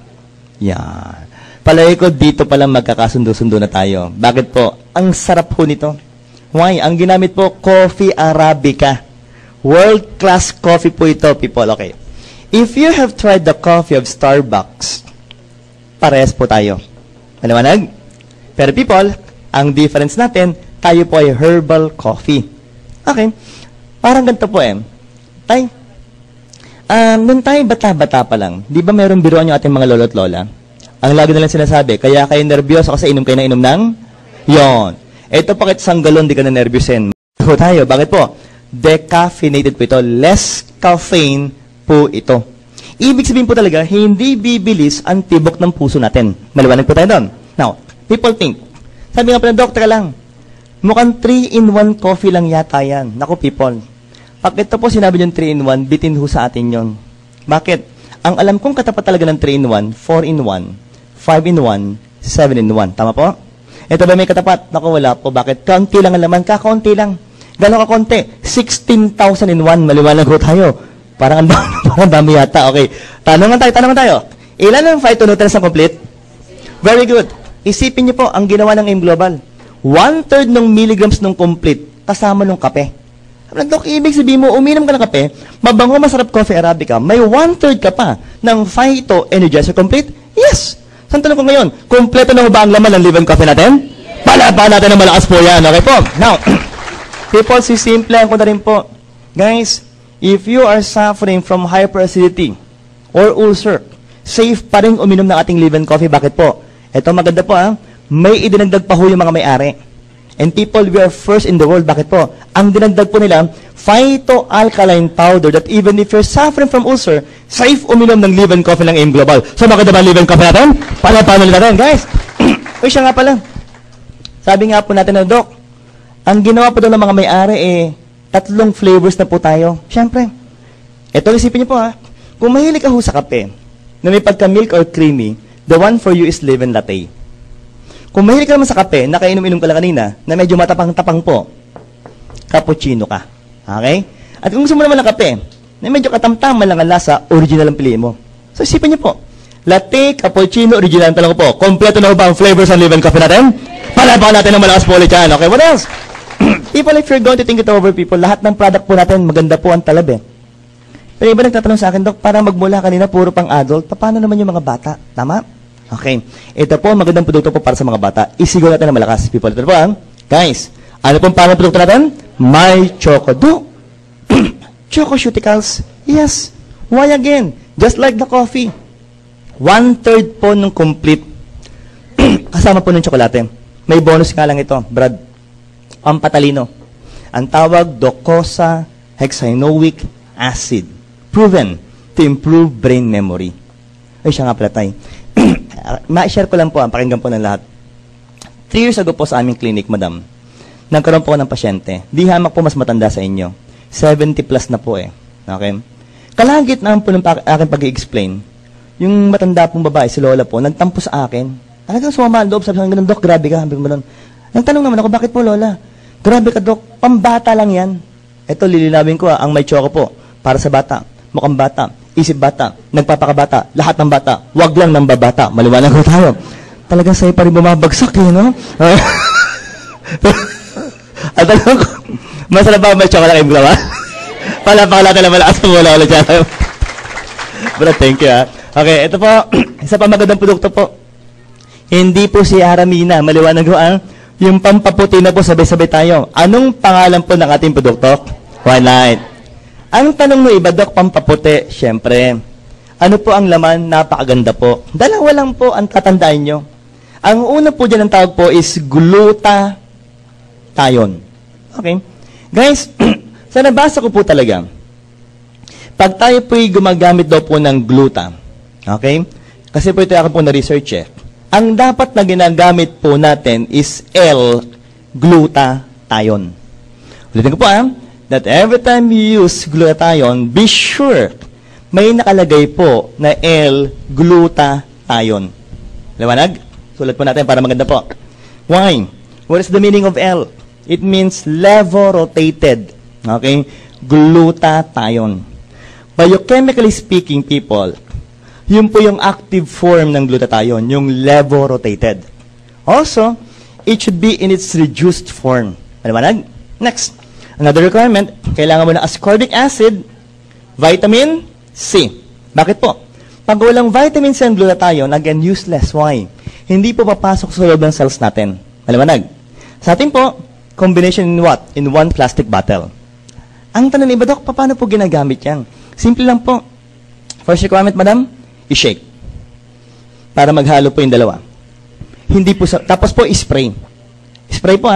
Yan. Palagi ko dito palang magkakasundo-sundo na tayo. Bakit po? Ang sarap ho nito. Why? Ang ginamit po, coffee Arabica. World-class coffee po ito, people. Okay. If you have tried the coffee of Starbucks, parehas po tayo. Maliwanag? Pero people, ang difference natin, tayo po ay herbal coffee. Okay. Parang ganito po Tay, nung tayo bata-bata pa lang, di ba mayroong biruan yung ating mga lolo't lola? Ang lagi nilang sinasabi, kaya kayo nervyoso kasi inom kayo na inom ng yon. Ito pa kahit isang galon, di ka na nervyosin. So tayo, bakit po? Decaffeinated po ito. Less caffeine po ito. Ibig sabihin po talaga, hindi bibilis ang tibok ng puso natin. Maliwanag po tayo doon. Now, people think, sabi nga pala, doktor lang, mukhang 3-in-1 coffee lang yata yan. Naku, people. Pag ito po sinabi yung 3-in-1, bitin ho sa atin yon. Bakit? Ang alam kong katapat talaga ng 3-in-1, 4-in-1, 5-in-1, 7-in-1. Tama po? Ito ba may katapat? Naku, wala po. Bakit? Kaunti lang ang laman. Kakaunti lang. Gano'n kakunti? 16,000 in 1. Maliwanag ho tayo. Parang ang dami yata. Okay. Tanungan tayo. Ilan ang phytonutrients na complete? Very good. Isipin niyo po, ang ginawa ng AIM Global. 1/3 ng milligrams ng complete kasama ng kape. Dok, ibig sabihin mo, uminom ka ng kape, mabango, masarap coffee Arabica, may 1/3 ka pa ng Phyto Energizer Complete? Yes! Saan tanong ko ngayon? Kompleto na ba ang laman ng live coffee natin? Palaban natin ng malakas po yan. Okay po? Now, people, sisimplahan ko na rin po. Guys, if you are suffering from hyperacidity or ulcer, safe pa rin uminom ng ating live coffee. Bakit po? Ito maganda po may idinagdag pa ho yung mga may-ari. And people, we are first in the world. Bakit po? Ang dinagdag po nila, phytoalkaline powder that even if you're suffering from ulcer, safe uminom ng live coffee ng AIM Global. So, maganda ba ang live coffee natin? Paano natin, guys? Uy, siya nga pala. Sabi nga po natin na, Dok, ang ginawa po doon ng mga may-ari, 3 flavors na po tayo. Siyempre, ito, isipin niyo po kung mahilig ka ho sa kape, na may pagka-milk or creamy, the one for you is live and latte. Kung mahilig ka naman sa kape, nakainom-inom ka lang kanina, na medyo matapang-tapang po, cappuccino ka. Okay? At kung gusto mo naman ng kape, na medyo katamtaman lang ang lasa, original ang piliin mo. So, isipin niyo po, latte, cappuccino, original talaga po. Kompleto na ba ang flavors ng live and coffee natin? Palabakan natin ng malakas po ulit yan. Okay, what else? People, if you're going to think it over, people, lahat ng product po natin, maganda po ang talab Pero iba nagtatanong sa akin, Dok, parang magmula kanina, puro pang adult, paano naman yung mga bata? Tama? Okay. Ito po, magandang produkto po para sa mga bata. Isigaw natin ng malakas, people. Ito po guys, ano pong pangalan ng produkto natin? My Choco. Dok, Chococeuticals. Yes. Why again? Just like the coffee. 1/3 po ng complete. Kasama po ng tsokolate. May bonus nga lang ito, Brad. Ang patalino. Ang tawag, docosa hexanoic acid. Proven to improve brain memory. Ay, siya nga pala tayo. Ma-share ko lang po, pakinggan po ng lahat. 3 years ago po sa aming clinic, madam, nagkaroon po ng pasyente. Di hamak po mas matanda sa inyo. 70 plus na po Okay? Kalagit naman po ng aking pag-i-explain, yung matanda pong babae, si Lola po, nagtampo sa akin. Talagang sumama ang loob, sabi ko, Dok, grabe ka. Sabi ko, nagtanong naman ako, bakit po, Lola? Grabe ka, Dok, pambata lang yan. Ito, lilinawin ko ang may choco po, para sa bata, mukhang bata, isip bata, nagpapakabata, lahat ng bata, wag lang ng babata. Maliwanag ko tayo. Talagang sa'yo pa rin bumabagsak no? At alam ko, masarap ba may chocolate kayo ba? Palapaka natin na malakas mo wala ulit dyan. Bro, thank you Okay, ito po, isa pa magandang produkto po. Hindi po si Aramina, maliwanag ko yung pampaputi na po sabay-sabay tayo. Anong pangalan po ng ating produkto? One Light. Ang tanong mo iba, Dok, pampaputi, syempre. Ano po ang laman? Napakaganda po. Dalawa lang po ang tatandaan nyo. Ang una po dyan ang tawag po is glutathione. Okay? Guys, sa nabasa ko po talaga, pag tayo po'y gumagamit daw po ng gluta, okay? Kasi po ito ako po na-research Ang dapat na ginagamit po natin is L-glutathione. Ulitin ko po that every time you use glutathione, be sure may nakalagay po na L-glutathione. Liwanag? Sulat po natin para maganda po. Why? What is the meaning of L? It means levo-rotated. Okay? Glutathione. Biochemically speaking, people, yun po yung active form ng glutathione, yung levo-rotated. Also, it should be in its reduced form. Maliwanag? Next. Another requirement, kailangan mo ng ascorbic acid, vitamin C. Bakit po? Pag walang vitamin C ang glutathione, again, useless. Why? Hindi po papasok sa loob ng cells natin. Maliwanag? Sa atin po, combination in what? In one plastic bottle. Ang tanong ni iba, Dok, paano po ginagamit yan? Simple lang po. First requirement, madam, i-shake. Para maghalo po yung dalawa. Hindi po sa, tapos po i-spray. Spray po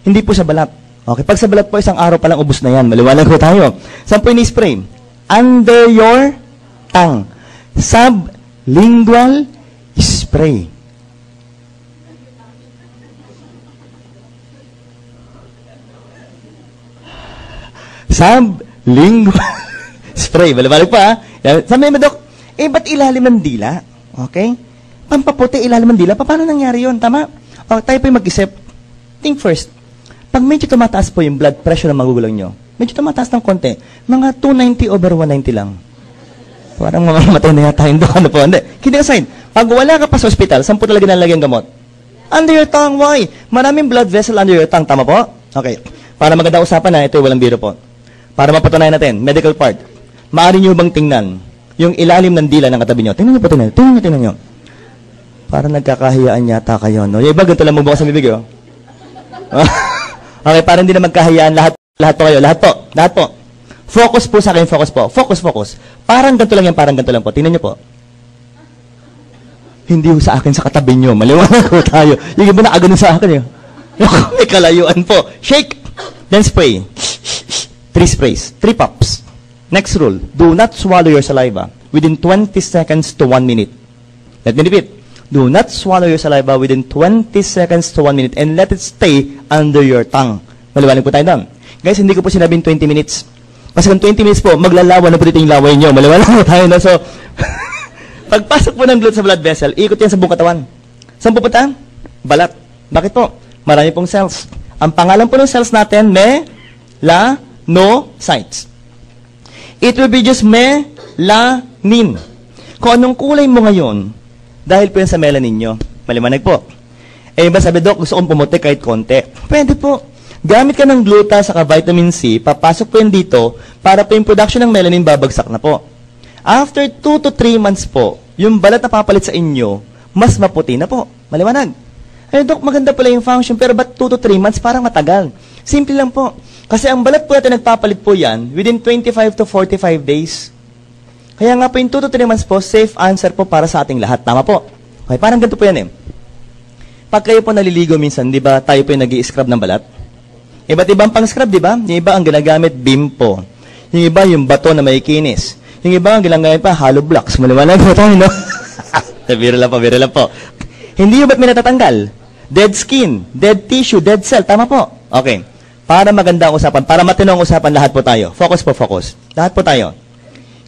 hindi po sa balat. Okay, pag sa balat po, isang araw pa lang ubos na yan. Maliwanag po tayo. Saan po ini-spray? Under your tongue. Sublingual spray. Sublingual spray. Maliwanag pa Sabi mo, Dok, ba't ilalim ng dila? Okay? Pampaputi, ilalim ng dila. Paano nangyari yun? Tama? O, tayo po yung mag-isip. Think first. Pag medyo tumataas po yung blood pressure ng magugulang nyo, medyo tumataas ng konti, mga 290/190 lang. Parang mamamatay na yata yung Dok. Ano po? Hindi. Kidding aside, pag wala ka pa sa hospital, saan po talaga nalagyan gamot? Under your tongue. Why? Maraming blood vessel under your tongue. Tama po? Okay. Para maganda usapan na, ito walang biro po. Para mapatunayan natin, medical part. Maaari nyo bang tingnan yung ilalim ng dila ng katabi nyo? Tingnan nyo po, tingnan nyo. Para nagkakahiyaan yata kayo, no? Yung iba, ganito lang magbukas ang bibig, oh. Okay, para hindi na magkahiyaan, lahat po kayo, lahat po. Focus po sa akin, focus po. Focus. Parang ganito lang po. Tingnan nyo po. Hindi sa akin, sa katabi nyo. Maliwanag ko tayo. Yung iba na agad sa akin, may kalayuan po. Shake, then spray. 3 sprays, 3 pops. Next rule, do not swallow your saliva within 20 seconds to 1 minute. Let me repeat. Do not swallow your saliva within 20 seconds to 1 minute and let it stay under your tongue. Maliwanag po tayo doon. Guys, hindi ko po sinabing 20 minutes. Kasi kung 20 minutes po, maglalawa na po dito yung laway nyo. Maliwanag po tayo, no? So, pagpasok po ng blood sa blood vessel, ikot yan sa buong katawan. Saan pupunta? Balat. Bakit po? Marami pong cells. Ang pangalan po ng cells natin, melanocytes. It will be just melanin. Kung anong kulay mo ngayon, dahil po yan sa melanin nyo. Maliwanag po. Iba sabi, Dok, gusto kong pumuti kahit konti. Pwede po. Gamit ka ng gluta saka vitamin C, papasok po yan dito para po yung production ng melanin babagsak na po. After 2 to 3 months po, yung balat na papalit sa inyo, mas maputi na po. Maliwanag. Dok, maganda pala yung function, pero ba't 2 to 3 months parang matagal? Simple lang po. Kasi ang balat po natin nagpapalit po yan within 25 to 45 days. Kaya nga po yung 2 to 3 months po, safe answer po para sa ating lahat. Tama po. Okay, parang ganito po yan Pag kayo po naliligo minsan, di ba, tayo po yung nag-i-scrub ng balat? Iba't ibang pang-scrub, di ba? Yung iba ang ginagamit, bimpo. Yung iba, yung bato na may kinis. Yung iba ang ginagamit pa, hollow blocks. Maliwanag po tayo, no? Biro lang po. Hindi yung ba't may natatanggal? Dead skin, dead tissue, dead cell. Tama po. Okay. Para maganda ang usapan, para matinong usapan, lahat po tayo. Focus. Lahat po tayo.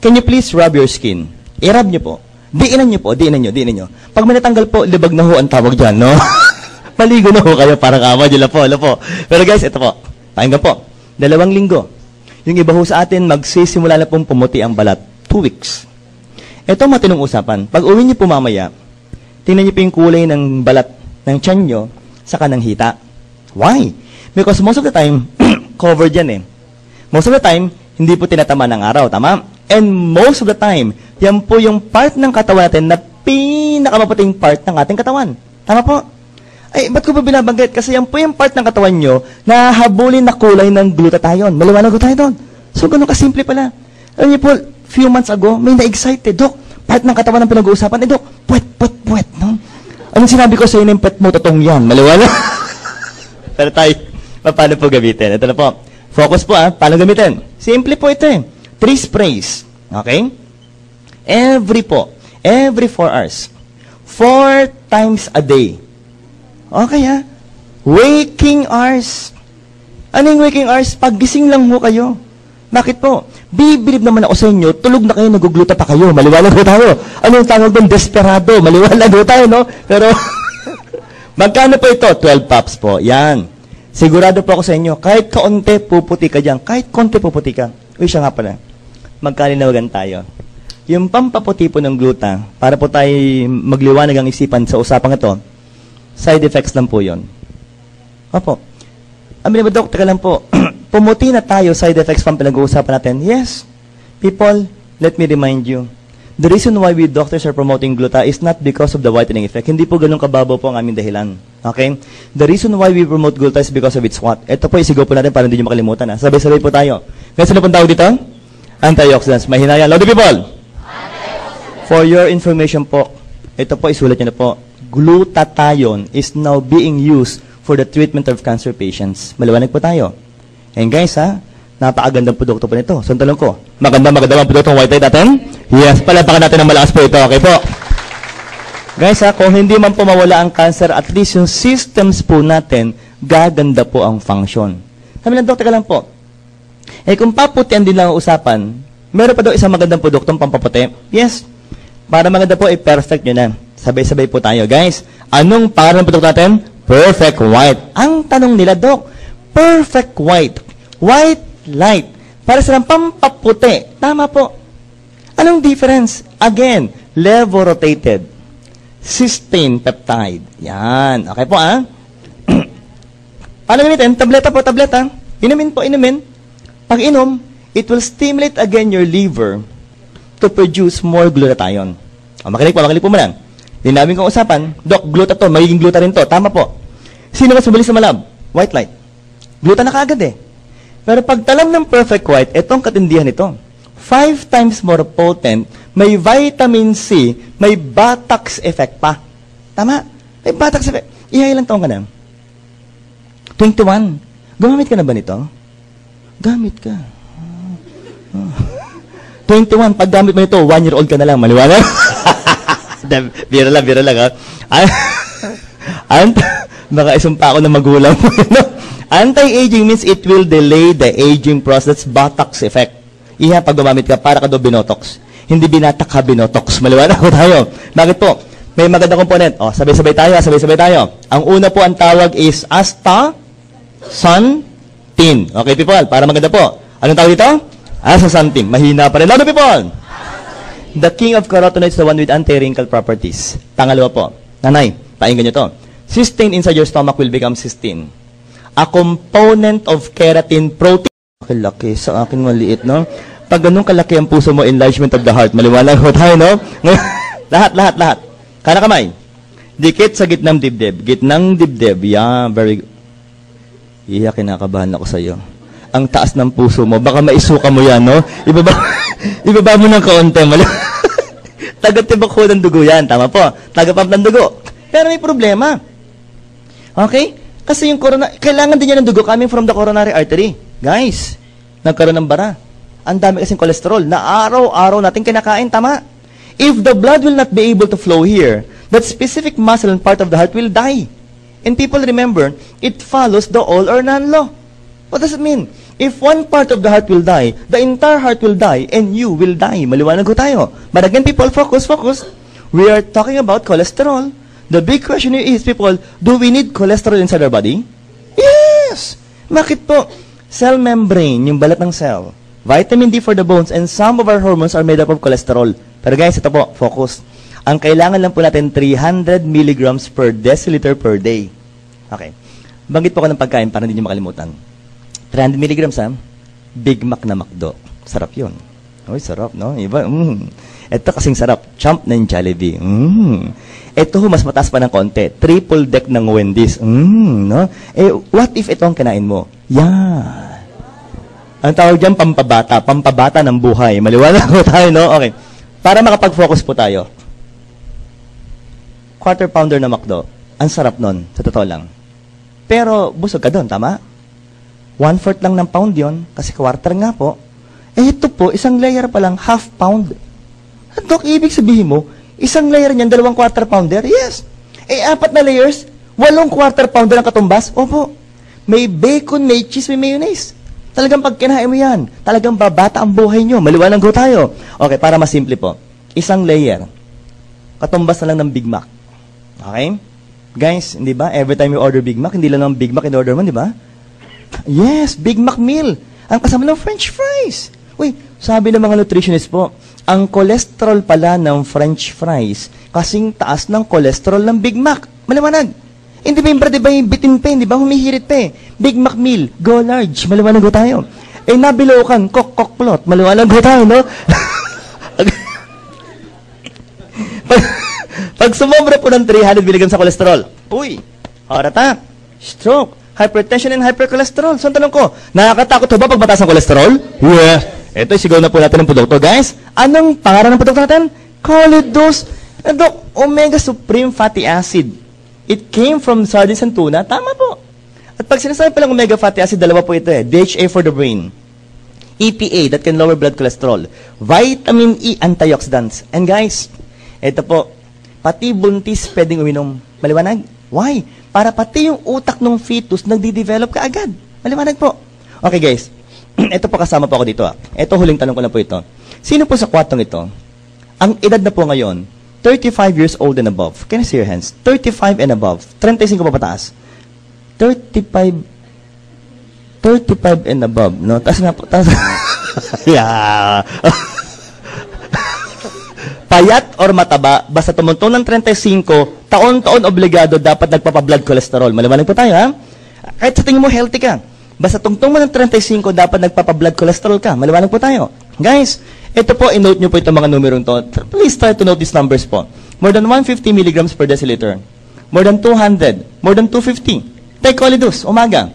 Can you please rub your skin? I-rub nyo po. Diinan nyo. Pag may natanggal po, libag na ho ang tawag dyan, no? Maligo na ho kayo, parang awa nyo po. Pero guys, ito po. Pakinggan po. 2 linggo. Yung iba ho sa atin, magsisimula na pong pumuti ang balat. 2 weeks. Ito matinong usapan. Pag uwi nyo po mamaya, tingnan nyo po yung kulay ng balat ng tiyan nyo, saka ng hita. Why? Because most of the time, covered yan Most of the time, hindi po tinatama ng araw, tama? And most of the time, yan po yung part ng katawan natin na pinakamaputing part ng ating katawan. Tama po? Ay, ba't ko ba binabanggit? Kasi yan po yung part ng katawan nyo na habulin na kulay ng glutathione. Maliwanag ko tayo doon. So, ganun kasimple pala. Alam niyo po, few months ago, may na-excited. Dok, part ng katawan ng pinag-uusapan. Dok, puwet, no? Anong sinabi ko sa inyo yung pet mo, totong yan? Maliwanag? Pero tayo, paano po gamitin? Ito na po. Focus po, paano gamitin? Simple po ito 3 sprays. Okay? Every 4 hours. 4 times a day. Okay Waking hours. Ano yung waking hours? Paggising lang mo kayo. Bakit po? Bibilib naman ako sa inyo, tulog na kayo, nagugluta pa kayo. Maliwanag ho tayo. Ano yung tawag doon? Desperado. Maliwanag ho tayo, no? Pero, magkano po ito? 12 pops po. Yan. Sigurado po ako sa inyo, kahit kaunti puputi ka dyan, kahit konti puputi ka. Uy, siya nga pala. Magkalinawagan tayo. Yung pampaputi po ng gluta, para po tayo magliwanag ang isipan sa usapang ito, side effects lang po yun. Opo. Amin ba, Dok, teka lang po. Pumuti na tayo, side effects pang pinag-uusapan natin. Yes. People, let me remind you, the reason why we doctors are promoting gluta is not because of the whitening effect. Hindi po ganun kababaw po ang aming dahilan. Okay? The reason why we promote gluta is because of its what? Ito po, isigaw po natin para hindi nyo makalimutan. Ha? Sabay-sabay po tayo. Guys, ano pong tawag dito? Antioxidants. Mahina yan. Loud people! For your information po, ito po, isulat nyo na po. Glutathione is now being used for the treatment of cancer patients. Maliwanag po tayo. And guys, napakagandang produkto po nito. So, ang tanong ko, magandang ang produktong white light natin? Yes, palapakan natin ng malakas po ito. Okay po. Guys, kung hindi man po mawala ang cancer, at least yung systems po natin, gaganda po ang function. Sabi lang, Doktor, lang po. Kung paputian din lang ang usapan, meron pa daw isang magandang produktong pampaputi? Yes. Para maganda po, perfect nyo na. Sabay-sabay po tayo. Guys, anong pangalan ng produkto natin? Perfect White. Ang tanong nila, Dok, Perfect White. White light. Para silang pampaputi. Tama po. Anong difference? Again, levo-rotated. Cysteine peptide. Yan. Okay po, Paano gamitin? Tableta po, tableta. Inumin po, inumin. Pag inom, it will stimulate again your liver to produce more glutathione. Makinig po mo lang. Dinaming kong usapan, Dok, gluta to, magiging gluta rin to. Tama po. Sino mas mabilis na malab? White light. Gluta na kaagad Pero pag talam ng Perfect White, itong katindihan nito. 5 times more potent, may vitamin C, may Botox effect pa. Tama? May Botox effect. Ilang taong ka na? 21. Gumamit ka na ba nito? Gamit ka. 21, pag gamit mo nito, 1-year-old ka na lang. Maliwanag? Bira lang, Baka isumpa ako ng magulang mo. Anti-aging means it will delay the aging process. Botox effect. Pag gumamit ka, para ka daw binotox. Hindi binatak ka, binotox. Maliwanag ko tayo. Bakit po? May maganda component. Sabay-sabay tayo. Ang una po, ang tawag is astaxanthin. Okay, people? Para maganda po. Anong tawag dito? Astaxanthin. Mahina pa rin. Loud people! The king of carotenoids is the one with anti-wrinkle properties. Pangalawa po. Nanay, painggan nyo to. Cysteine inside your stomach will become cysteine. A component of keratin protein. Laki, sa akin maliit, no? Pag ganun kalaki ang puso mo, enlargement of the heart. Maliwanag ko tayo, no? lahat. Kana kamay. Dikit sa gitnang dibdib. Yeah, very good. Kinakabahan ako sa iyo. Ang taas ng puso mo. Baka maisuka mo yan, no? Ibaba mo ng kaunti. Tagatibak ko ng dugo yan. Tama po. Tagapump ng dugo. Pero may problema. Okay? Kasi yung kailangan din yan ng dugo coming from the coronary artery. Guys, nagkaroon ng bara. Ang dami kasing kolesterol na araw-araw natin kinakain. Tama? If the blood will not be able to flow here, that specific muscle and part of the heart will die. And people remember, it follows the all or none law. What does it mean? If one part of the heart will die, the entire heart will die, and you will die. Maliwanag ko tayo. But again, people, focus. We are talking about cholesterol. The big question is, people, do we need cholesterol inside our body? Yes! Bakit po? Cell membrane, yung balat ng cell. Vitamin D for the bones, and some of our hormones are made up of cholesterol. Pero guys, ito po, focus. Ang kailangan lang po natin, 300 milligrams per deciliter per day. Okay. Banggit po ko ng pagkain para hindi nyo makalimutan. 300 milligrams, Big Mac na McDo. Sarap yun. Uy, sarap, no? Iba, Ito kasing sarap. Chomp ng Jollibee. Ito, mas mataas pa ng konti. Triple deck ng Wendy's. No? What if ito ang kinain mo? Yeah. Ang tawag dyan, pampabata ng buhay. Maliwanag ko tayo, no? Okay. Para makapag-focus po tayo. Quarter pounder na McDo. Ang sarap nun, sa totoo lang. Pero, busog ka doon, tama? 1/4 lang ng pound yon, kasi quarter nga po. Ito po, isang layer pa lang, half pound. Dok, ibig sabihin mo, isang layer niyan, 2 quarter pounder? Yes. 4 na layers, 8 quarter pounder ang katumbas? Opo. May bacon, may cheese, may mayonnaise. Talagang pag kinain mo yan, talagang babata ang buhay nyo. Maliwanag ko tayo. Okay, para mas simple po. Isang layer, katumbas na lang ng Big Mac. Okay? Guys, hindi ba? Every time you order Big Mac, hindi lang ng Big Mac in order mo, di ba? Yes, Big Mac meal. Ang kasama ng French fries. Uy, sabi ng mga nutritionist po, ang cholesterol pala ng French fries kasing taas ng cholesterol ng Big Mac. Maliwanag. Hindi ba yung brad, di ba yung bitin pa, di ba humihirit pa eh. Big Mac meal, go large, maliwanag ho tayo. Eh nabilokan, kok-kok-plot, maliwanag ho tayo, no? Pag sumobra po ng 300 mg sa cholesterol, uy, heart attack, stroke, hypertension and hypercholesterol. So, ang tanong ko, nakakatakot ba pag mataas ang cholesterol? Yeah. Ito, sigaw na po natin ng produkto, guys. Anong pangalan ng produkto natin? Colidos. Dok, Omega Supreme Fatty Acid. It came from sardines and tuna. Tama po. At pag sinasabi palang omega fatty acid, dalawa po ito eh. DHA for the brain. EPA, that can lower blood cholesterol. Vitamin E, antioxidants. And guys, ito po, pati buntis pwedeng uminom. Maliwanag? Why? Para pati yung utak ng fetus nagdi-develop ka agad. Maliwanag po. Okay guys, ito po kasama po ako dito. Ito huling tanong ko na po ito. Sino po sa kwatong ito? Ang edad na po ngayon, 35 years old and above. Can I see your hands? 35 and above. 35 pa pataas. 35 and above. No? Taas nga po. Taas. Yeah. Payat or mataba, basta tumuntong ng 35, taon-taon obligado dapat nagpapa-blood cholesterol. Maliwanag po tayo, ha? Kahit sa tingin mo healthy ka, basta tungtong mo ng 35, dapat nagpapa-blood cholesterol ka. Maliwanag po tayo. Guys, ito po, i-note nyo po itong mga numerong to. Please try to note these numbers po. More than 150 milligrams per deciliter. More than 200. More than 250. Take Colidos, umaga.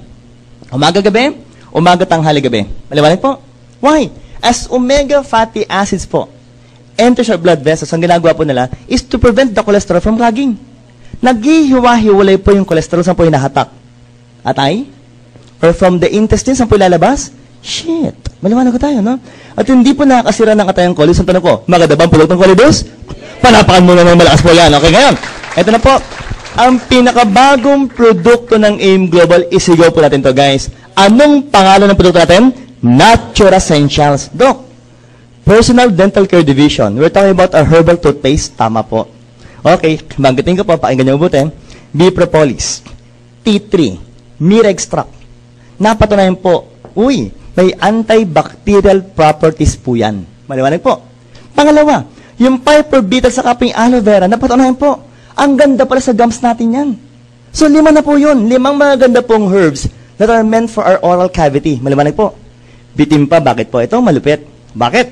Umaga gabi, umaga tanghali gabi. Maliwanag po? Why? As omega fatty acids po, enters our blood vessels, ang ginagawa po nila is to prevent the cholesterol from clogging. Naghihiwa-hiwalay po yung cholesterol sa po hinahatak. Atay? Or from the intestines, saan po ilalabas? Shit. Maliwanag ko tayo, no? At hindi po nakakasira ng atay ang Colidos. Ang tanong ko, maganda bang produktong Colidos? Palapakan muna ng malakas po yan. Okay, ngayon. Ito na po. Ang pinakabagong produkto ng AIM Global, isigaw po natin to, guys. Anong pangalan ng produkto natin? Natura Essentials. Doc, Personal Dental Care Division. We're talking about a herbal toothpaste. Tama po. Okay, banggitin ko po, pakinggan niyo mabuti. Bee Propolis, tea tree, myrrh extract. Napatunayan po, uy, may antibacterial properties po yan. Maliwanag po. Pangalawa, yung Piper Beetle sa kaping aloe vera, napatunayan po, ang ganda pala sa gums natin yan. So, 5 na po yun. 5 magaganda pong herbs that are meant for our oral cavity. Maliwanag po. Bitim pa, bakit po? Ito, malupit. Bakit?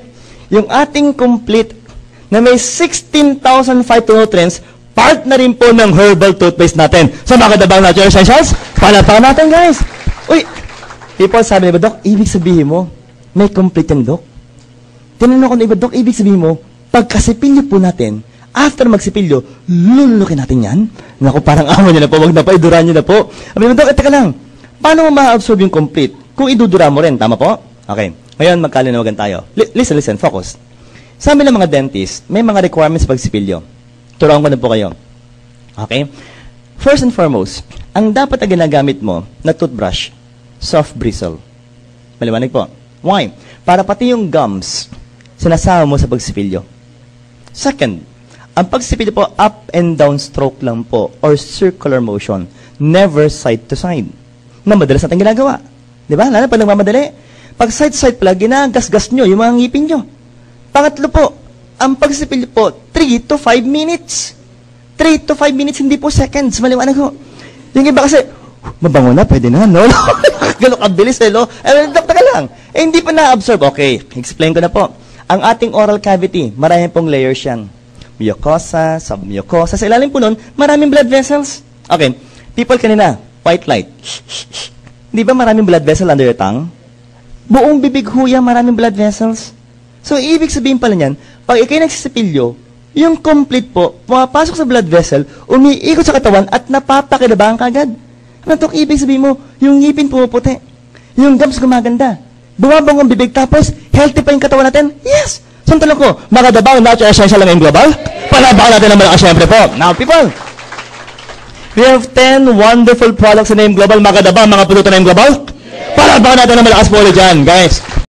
Yung ating complete na may 16,000 phytonutrients, part na rin po ng herbal toothpaste natin. So, makadabang natural essentials, palataw natin, guys. Uy, people sabi nila, Dok, ibig sabihin mo, may complete yan, Dok. Tinanong ko na iba, Dok, ibig sabihin mo, pagkasipilyo po natin, after magsipilyo, lulunukin natin yan. Naku, parang amo nyo na po, wag na pa, iduran nyo na po. Sabi mo, Dok, teka lang, paano mo ma-absorb yung complete? Kung idudura mo rin, tama po? Okay. Ngayon, magkalinawagan tayo. Listen, focus. Sabi ng mga dentist, may mga requirements pagsipilyo. Turuan ko na po kayo. Okay? First and foremost, ang dapat na ginagamit mo na toothbrush, soft bristle. Maliwanag po. Why? Para pati yung gums, sinasama mo sa pagsipilyo. Second, ang pagsipilyo po, up and down stroke lang po, or circular motion. Never side to side. Na madalas natin ginagawa. Di ba? Lalo pag nagmamadali. Pag side-side pala, ginagasgas nyo yung mga ngipin nyo. Pangatlo po, ang pagsipilyo po, 3 to 5 minutes. 3 to 5 minutes, hindi po seconds. Maliwanag ko. Yung iba kasi, mabango na, pwede na, no? Gano'ng kabilis, eh, no? Dokta ka lang. Hindi pa na-absorb. Okay, explain ko na po. Ang ating oral cavity, maraming pong layers yan. Mucosa, submucosa. Sa ilalim po nun, maraming blood vessels. Okay, people kanina, white light. Di ba maraming blood vessel under your tongue? Buong bibig huya, maraming blood vessels. So, ibig sabihin pala niyan, pag ikay nagsisipilyo, yung complete po, pumapasok sa blood vessel, umiikot sa katawan, at napapakinabangan ka agad. Ano itong ibig sabihin mo? Yung ngipin pumuputi. Yung gums gumaganda. Bumabang ang bibig, tapos healthy pa yung katawan natin? Yes! So, ang tanong ko, makadabang natural essential lang yung global? Palabakan natin ang malakas syempre po. Now, people, we have 10 wonderful products in AIM Global. Makadabang mga produkto na AIM Global? Palabakan natin ang malakas po ulit dyan, guys.